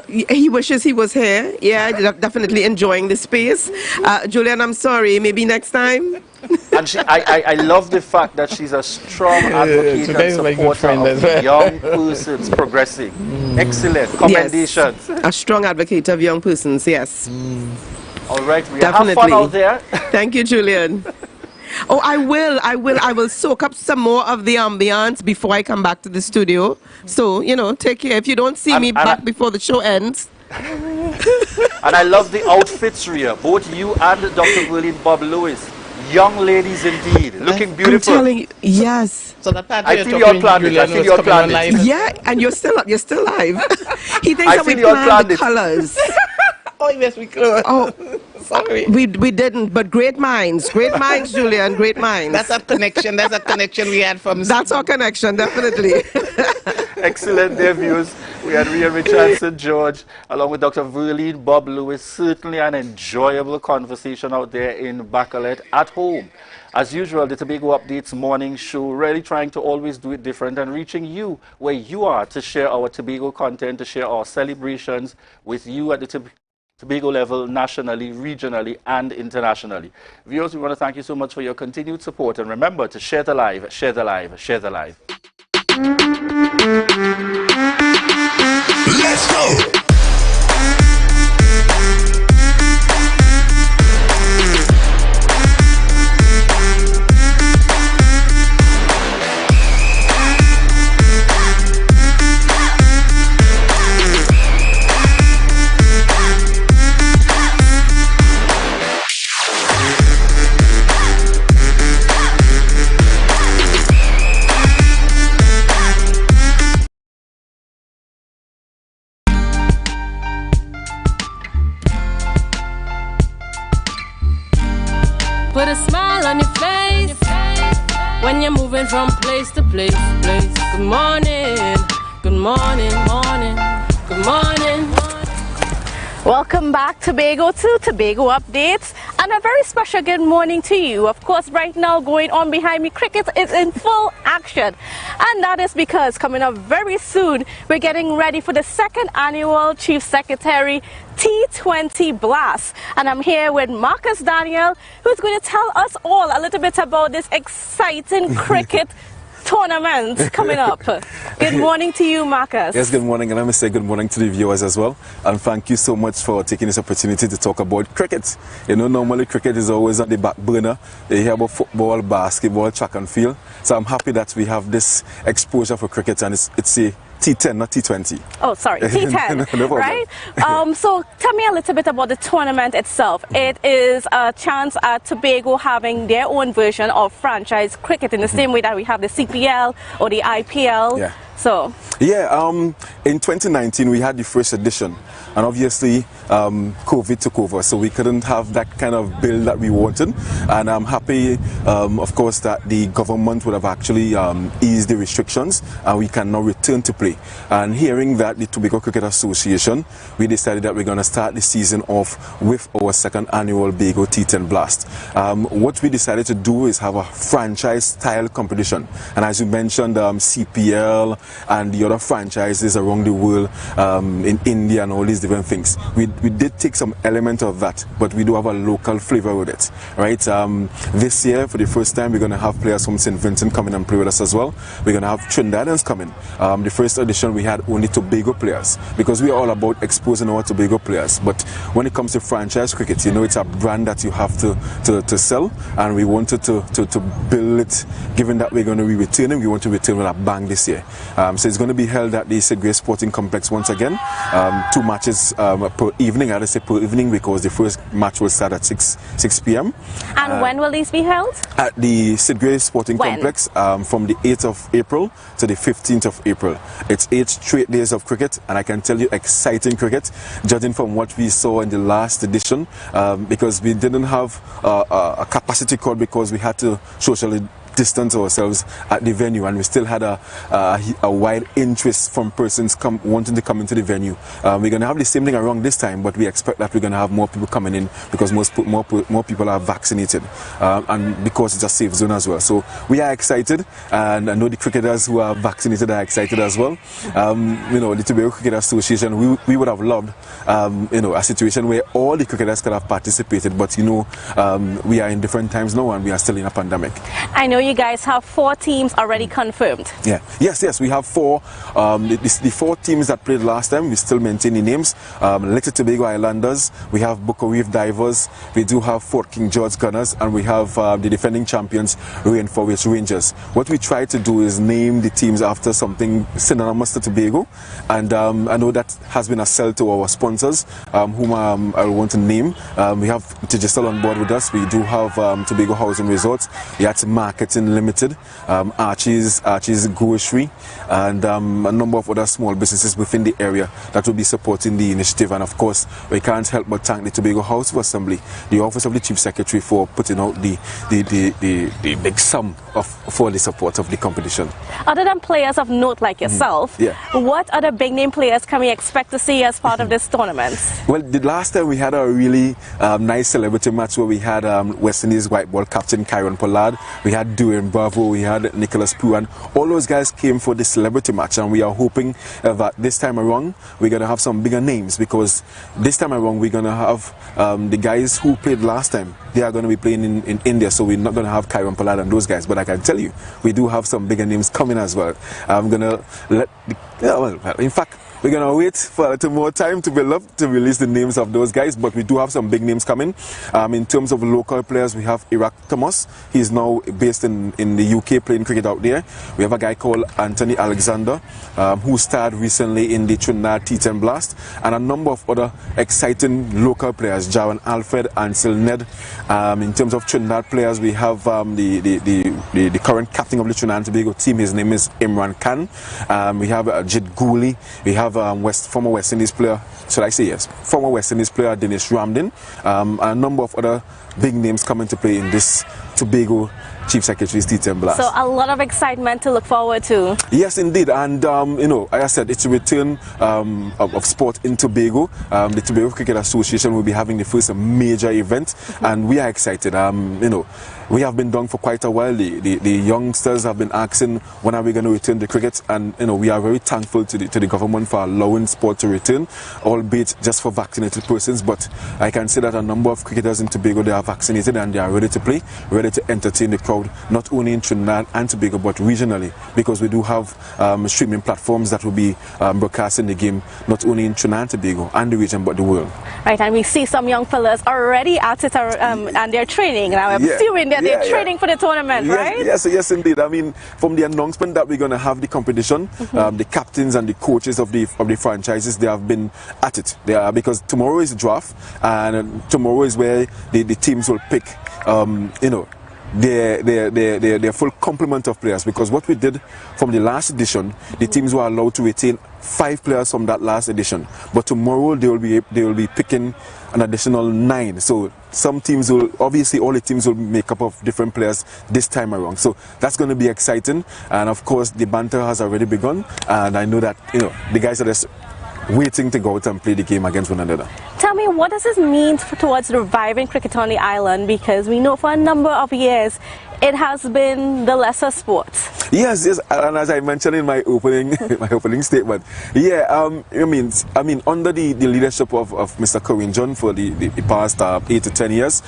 He wishes he was here. Yeah, definitely enjoying the space. Julian, I'm sorry. Maybe next time. And I love the fact that she's a strong advocate and supporter of young persons progressing. Excellent. Commendations. Yes, a strong advocate of young persons, yes. All right, we have fun out there. Thank you, Julian. Oh, I will soak up some more of the ambiance before I come back to the studio. So, you know, take care. If you don't see me back before the show ends. And I love the outfits, Ria. Both you and Dr. Verlene Bob Lewis. Young ladies indeed. Looking beautiful. I'm telling you, yes. So that part I feel your planet. I feel your planet. Yeah, and you're still live. He thinks that we plan the colors. Oh, yes, we close. Oh, sorry. We didn't, but great minds, Julian, great minds. That's a connection. That's a connection we had from. That's our connection, definitely. Excellent debuts. We had Rhea Richardson, George, along with Dr. Verlene Bob Lewis. Certainly an enjoyable conversation out there in Bacalet at home. As usual, the Tobago Updates morning show, really trying to always do it different and reaching you where you are to share our Tobago content, to share our celebrations with you at the Tobago level, nationally, regionally, and internationally. Viewers, we want to thank you so much for your continued support. And remember to share the live, share the live, share the live. Let's go! Put a smile on your face when you're moving from place to place. Good morning, good morning, morning, good morning. Welcome back, Tobago, to Tobago Updates, and a very special good morning to you. Of course, right now going on behind me, cricket is in full action, and that is because coming up very soon, we're getting ready for the second annual Chief Secretary T20 Blast, and I'm here with Marcus Daniel, who's going to tell us all a little bit about this exciting cricket tournament coming up. Good morning to you, Marcus. Yes, good morning, and I must say good morning to the viewers as well. And thank you so much for taking this opportunity to talk about cricket. You know, normally cricket is always on the back burner. You hear about football, basketball, track and field. So I'm happy that we have this exposure for cricket, and it's a T10, not T20. Oh, sorry, T10, no right? So tell me a little bit about the tournament itself. It is a chance at Tobago having their own version of franchise cricket in the same way that we have the CPL or the IPL. Yeah. So yeah, in 2019 we had the first edition, and obviously COVID took over, so we couldn't have that kind of bill that we wanted. And I'm happy, of course, that the government would have actually eased the restrictions, and we can now return to play. And hearing that, the Tobago Cricket Association, we decided that we're going to start the season off with our second annual Bago T10 Blast. What we decided to do is have a franchise-style competition, and as you mentioned, CPL and the other franchises around the world, in India and all these different things. We did take some element of that, but we do have a local flavor with it, right? This year, for the first time, we're going to have players from St. Vincent coming and play with us as well. We're going to have Trinidadians coming. The first edition, we had only Tobago players, because we are all about exposing our Tobago players. But when it comes to franchise cricket, you know, it's a brand that you have to sell, and we wanted to build it. Given that we're going to be returning, we want to return with a bang this year. So it's going to be held at the St. Grace Sporting Complex once again. 2 matches per evening. I would say per evening, because the first match will start at 6 p.m. And when will these be held? At the St. Grace Sporting Complex from the 8th of April to the 15th of April. It's 8 straight days of cricket, and I can tell you, exciting cricket, judging from what we saw in the last edition, because we didn't have a capacity crowd, because we had to socially distance ourselves at the venue, and we still had a wide interest from persons wanting to come into the venue. We're going to have the same thing around this time, but we expect that we're going to have more people coming in, because more people are vaccinated, and because it's a safe zone as well. So we are excited, and I know the cricketers who are vaccinated are excited as well. You know, the Tobago Cricket Association, we would have loved you know, a situation where all the cricketers could have participated, but you know, we are in different times now, and we are still in a pandemic. I know you guys have 4 teams already confirmed. Yeah, yes, we have 4. The 4 teams that played last time, we still maintain the names. Little Tobago Islanders, we have Boca Reef Divers, we do have Fort King George Gunners, and we have the defending champions, Rainforest Rangers. What we try to do is name the teams after something synonymous to Tobago, and I know that has been a sell to our sponsors, whom I want to name. We have Digital on board with us. We do have Tobago Housing Resorts, Yacht Market Martin Limited, Archie's Grocery, and a number of other small businesses within the area that will be supporting the initiative. And of course, we can't help but thank the Tobago House of Assembly, the Office of the Chief Secretary, for putting out the big sum for the support of the competition. Other than players of note like yourself, what other big name players can we expect to see as part of this tournament? Well, the last time we had a really nice celebrity match where we had West Indies white ball captain Kyron Pollard, we had Dwayne Bravo, we had Nicholas Pugh, and all those guys came for the celebrity match, and we are hoping that this time around we're going to have some bigger names, because this time around we're going to have the guys who played last time. They are going to be playing in India, so we're not going to have Kyron Pollard and those guys, but I can tell you we do have some bigger names coming as well. I'm going to let in fact, we're going to wait for a little more time to build up to release the names of those guys, but we do have some big names coming. In terms of local players, we have Iraq Thomas. He's now based in the UK playing cricket out there. We have a guy called Anthony Alexander, who starred recently in the Trinidad T10 Blast, and a number of other exciting local players, Jaron Alfred, Ansel Ned. In terms of Trinidad players, we have the current captain of the Trinidad and Tobago team. His name is Imran Khan. We have Jid Gooley. We have former West Indies player, should I say yes, former West Indies player Dennis Ramdin, and a number of other big names coming to play in this Tobago Chief Secretary's T10 Blast. So a lot of excitement to look forward to. Yes, indeed, and you know, like I said, it's a return of sport in Tobago. The Tobago Cricket Association will be having the first major event, and we are excited. You know, we have been down for quite a while. The youngsters have been asking when are we going to return to cricket, and you know, we are very thankful to the government for allowing sport to return, albeit just for vaccinated persons. But I can say that a number of cricketers in Tobago, they are vaccinated and they are ready to play, ready to entertain the crowd, not only in Trinidad and Tobago but regionally, because we do have streaming platforms that will be broadcasting the game not only in Trinidad and Tobago and the region but the world. Right, and we see some young fellas already at it and they're training. Now I'm assuming that they're training for the tournament, right? Yes, indeed. I mean, from the announcement that we're going to have the competition, the captains and the coaches of the franchises, they have been at it. They are, because tomorrow is the draft, and tomorrow is where the teams will pick, you know, their full complement of players, because what we did from the last edition, the teams were allowed to retain 5 players from that last edition, but tomorrow they will be picking an additional 9. So some teams will, obviously all the teams will make up of different players this time around, so that's going to be exciting. And of course the banter has already begun, and I know that, you know, the guys are just waiting to go out and play the game against one another. Tell me, what does this mean towards reviving cricket on the island? Because we know for a number of years it has been the lesser sport. Yes, and as I mentioned in my opening statement, I mean, under the leadership of Mr. Corinne John for the past 8 to 10 years,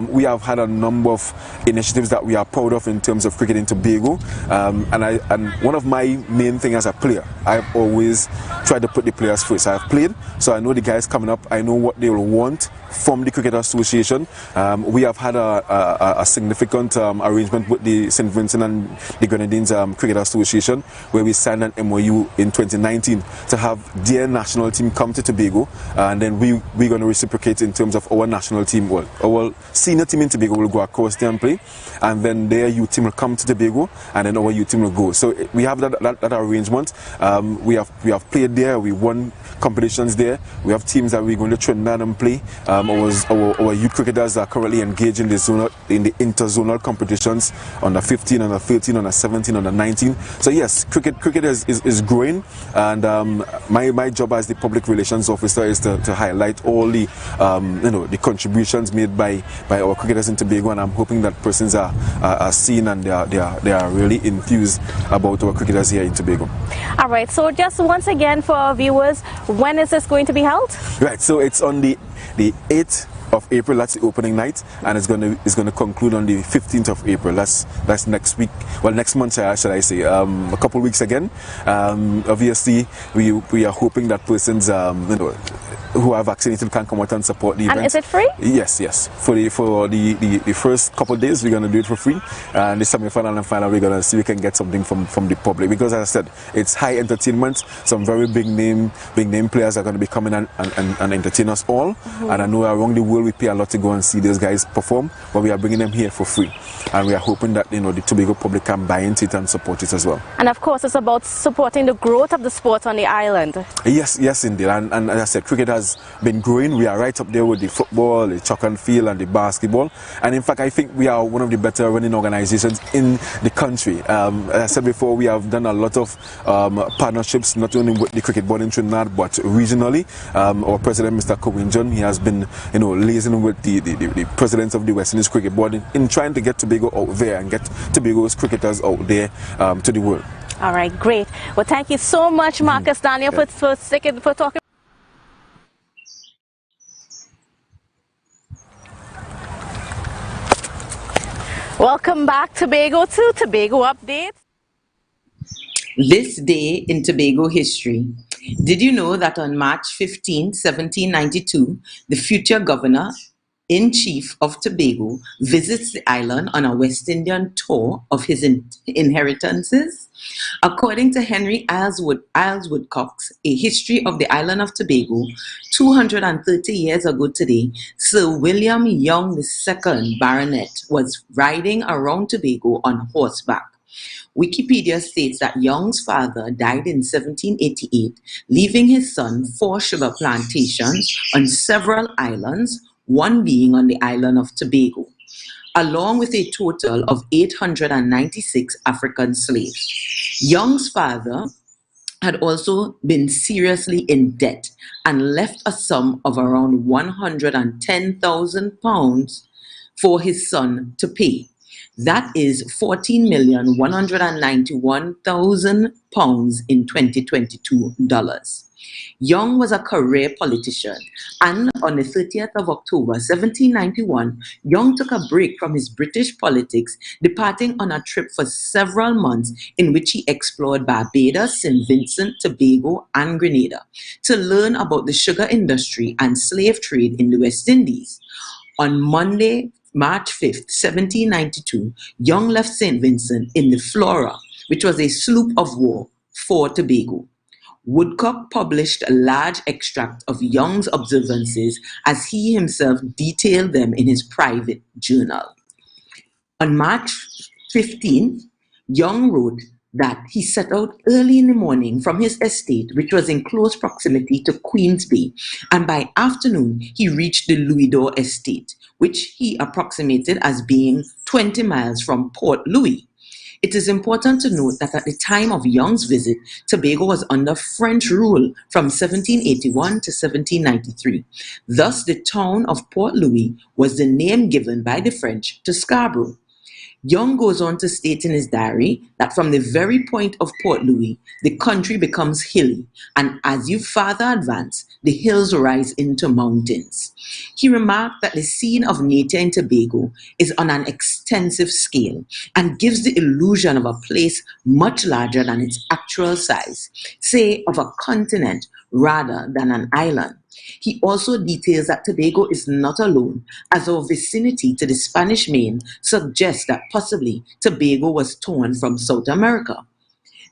we have had a number of initiatives that we are proud of in terms of cricket in Tobago, and one of my main things as a player, I've always tried to put the players first. I've played, so I know the guys coming up, I know what they will want from the Cricket Association. We have had a significant arrangement with the St. Vincent and the Grenadines Cricket Association, where we signed an MOU in 2019 to have their national team come to Tobago, and then we're going to reciprocate in terms of our national team. Well, our senior team in Tobago will go across there and play, and then their youth team will come to Tobago, and then our youth team will go. So we have that arrangement. We have played there, we won competitions there. We have teams that we're going to Trinidad and play. Our youth cricketers are currently engaged in the interzonal competitions under 15, under 13, under 17, under 19. So yes, cricket is growing, and my job as the public relations officer is to highlight all the the contributions made by our cricketers in Tobago, and I'm hoping that persons are seen and they are really enthused about our cricketers here in Tobago. All right, so just once again for our viewers, when is this going to be held? Right, so it's on the 8th of April, that's the opening night, and it's going to conclude on the 15th of April. That's next week, well, next month, should I say, a couple weeks again. Obviously we are hoping that persons who are vaccinated can come out and support the event. And is it free? Yes. For the first couple of days, we're going to do it for free, and the semi-final and final, we're going to see if we can get something from the public, because as I said, it's high entertainment. Some very big name players are going to be coming and entertain us all, and I know around the world we pay a lot to go and see those guys perform, but we are bringing them here for free. And we are hoping that, the Tobago public can buy into it and support it as well. And of course, it's about supporting the growth of the sport on the island. Yes, indeed. And as I said, cricket has been growing. We are right up there with the football, the track and field, and the basketball. And in fact, I think we are one of the better running organizations in the country. As I said before, we have done a lot of partnerships, not only with the cricket board in Trinidad, but regionally. Our president, Mr. Cohen John, he has been, liaising with the president of the West Indies Cricket Board in trying to get Tobago out there and get Tobago's cricketers out there to the world. All right, great. Well, thank you so much, Marcus Daniel, for talking. Welcome back, Tobago, to Tobago Update. This day in Tobago history. Did you know that on March 15, 1792, the future governor-in-chief of Tobago visits the island on a West Indian tour of his inheritances? According to Henry Isles Woodcock's A History of the Island of Tobago, 230 years ago today, Sir William Young II, Baronet, was riding around Tobago on horseback. Wikipedia states that Young's father died in 1788, leaving his son 4 sugar plantations on several islands, one being on the island of Tobago, along with a total of 896 African slaves. Young's father had also been seriously in debt and left a sum of around £110,000 for his son to pay. That is £14,191,000 in 2022 dollars. Young was a career politician, and on the 30th of October 1791, Young took a break from his British politics, departing on a trip for several months in which he explored Barbados, St. Vincent, Tobago, and Grenada to learn about the sugar industry and slave trade in the West Indies. On Monday, March 5th, 1792, Young left St. Vincent in the Flora, which was a sloop of war for Tobago. Woodcock published a large extract of Young's observances as he himself detailed them in his private journal. On March 15th, Young wrote that he set out early in the morning from his estate, which was in close proximity to Queens Bay, and by afternoon he reached the Louis d'Or estate, which he approximated as being 20 miles from Port Louis. It is important to note that at the time of Young's visit, Tobago was under French rule from 1781 to 1793. Thus, the town of Port Louis was the name given by the French to Scarborough. Young goes on to state in his diary that from the very point of Port Louis, the country becomes hilly, and as you farther advance, the hills rise into mountains. He remarked that the scene of nature in Tobago is on an extensive scale and gives the illusion of a place much larger than its actual size, say of a continent rather than an island. He also details that Tobago is not alone, as our vicinity to the Spanish Main suggests that possibly Tobago was torn from South America.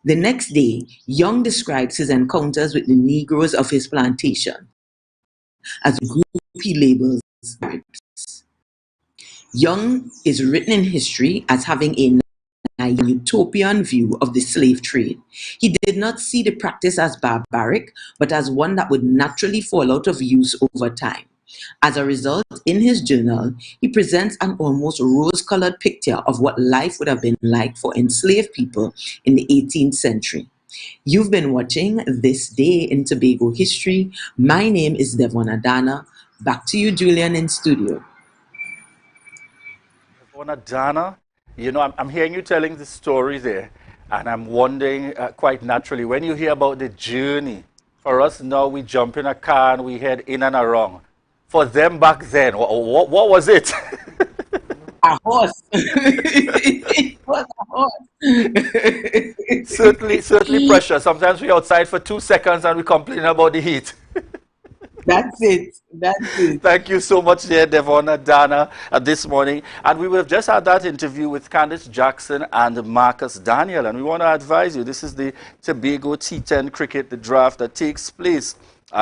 The next day, Young describes his encounters with the Negroes of his plantation as a group he labels Arabs. Young is written in history as having a utopian view of the slave trade. He did not see the practice as barbaric, but as one that would naturally fall out of use over time. As a result, in his journal, he presents an almost rose-colored picture of what life would have been like for enslaved people in the 18th century. You've been watching This Day in Tobago History. My name is Devon Adana. Back to you, Julian, in studio. Devon Adana. You know, I'm hearing you telling the story there, and I'm wondering quite naturally, when you hear about the journey, for us now we jump in a car and we head in and around. For them back then, what was it? A horse. It was a horse. certainly pressure. Sometimes we're outside for 2 seconds and we complain about the heat. That's it. Thank you so much there, Devon Adana, this morning. And we have just had that interview with Candice Jackson and Marcus Daniel. And we want to advise you, this is the Tobago T10 cricket, the draft that takes place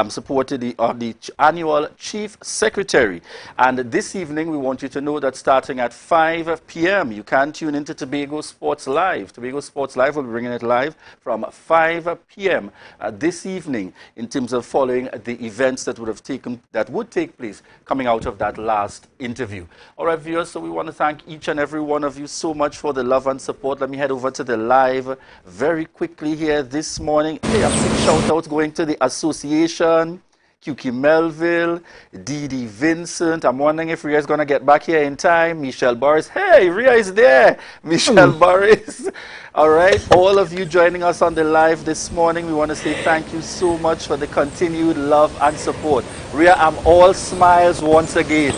supported the annual Chief Secretary. And this evening, we want you to know that starting at 5 p.m., you can tune into Tobago Sports Live. Tobago Sports Live will be bringing it live from 5 p.m. This evening, in terms of following the events that would take place coming out of that last interview. All right, viewers, so we want to thank each and every one of you so much for the love and support. Let me head over to the live very quickly here this morning. They have 6 shout-outs going to the association, QQ Melville, Didi Vincent. I'm wondering if Ria is going to get back here in time. Michelle Boris. Hey, Ria is there. Michelle Boris. All right, all of you joining us on the live this morning, we want to say thank you so much for the continued love and support. Ria, I'm all smiles once again.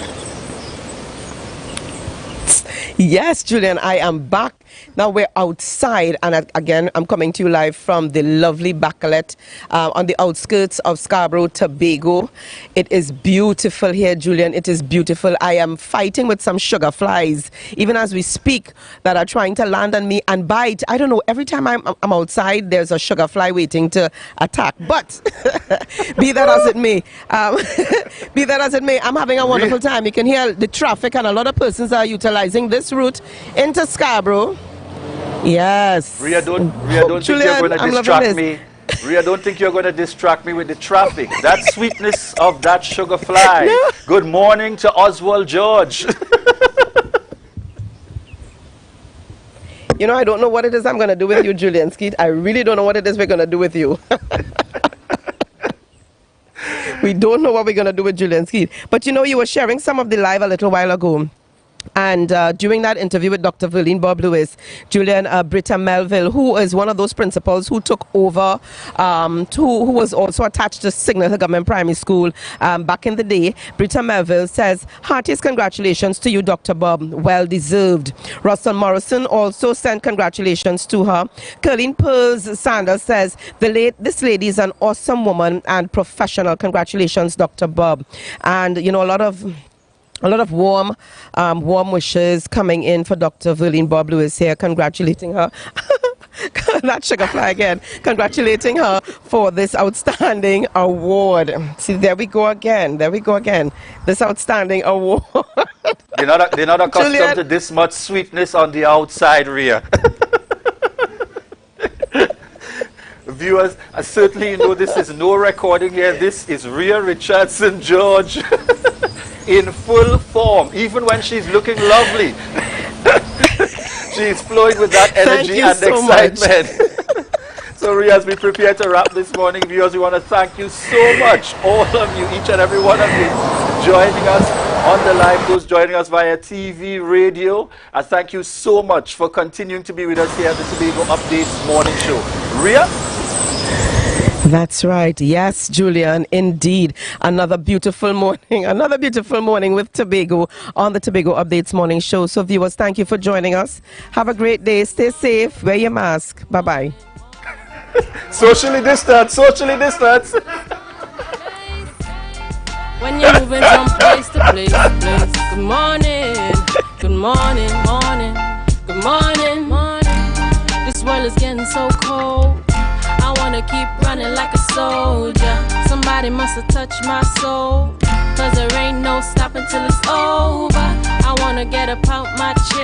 Yes, Julian, I am back. Now we're outside, and again, I'm coming to you live from the lovely Bacalet on the outskirts of Scarborough, Tobago. It is beautiful here, Julian. It is beautiful. I am fighting with some sugar flies, even as we speak, that are trying to land on me and bite. I don't know, every time I'm outside, there's a sugar fly waiting to attack. But be that as it may, I'm having a wonderful time. You can hear the traffic, and a lot of persons are utilizing this route into Scarborough. Yes. Ria, don't think you're going to distract me. Ria, don't think you're going to distract me with the traffic. That sweetness of that sugar fly. No. Good morning to Oswald George. You know, I don't know what it is I'm going to do with you, Julian Skeet. I really don't know what it is we're going to do with you. We don't know what we're going to do with Julian Skeet. But you know, you were sharing some of the live a little while ago. And during that interview with Dr. Verlene Bob Lewis, Julian, Britta Melville, who is one of those principals who took over, who was also attached to Signal Hill Government Primary School back in the day, Britta Melville says, heartiest congratulations to you, Dr. Bob, well deserved. Russell Morrison also sent congratulations to her. Colleen Pearls Sanders says, this lady is an awesome woman and professional. Congratulations, Dr. Bob. And, you know, a lot of warm wishes coming in for Dr. Verlene Bob Lewis here, congratulating her. That sugar fly again. Congratulating her for this outstanding award. See, there we go again. There we go again. This outstanding award. They're not accustomed Julian, to this much sweetness on the outside, Ria. Viewers, certainly you know this is no recording here. This is Ria Richardson George. In full form, even when she's looking lovely. She's flowing with that energy and excitement. So, Ria, as we prepare to wrap this morning, viewers, we want to thank you so much, all of you, each and every one of you, joining us on the live, those joining us via TV, radio. I thank you so much for continuing to be with us here at the Tobago Updates Morning Show. Ria? That's right. Yes, Julian, indeed. Another beautiful morning with Tobago on the Tobago Updates Morning Show. So viewers, thank you for joining us. Have a great day. Stay safe. Wear your mask. Bye-bye. Socially distance. When you're moving from place to place. Good morning. Good morning, morning. Good morning, morning. This world is getting so cold. I wanna keep running like a soldier. Somebody must have touched my soul, 'cause there ain't no stopping till it's over. I wanna get up out my chair.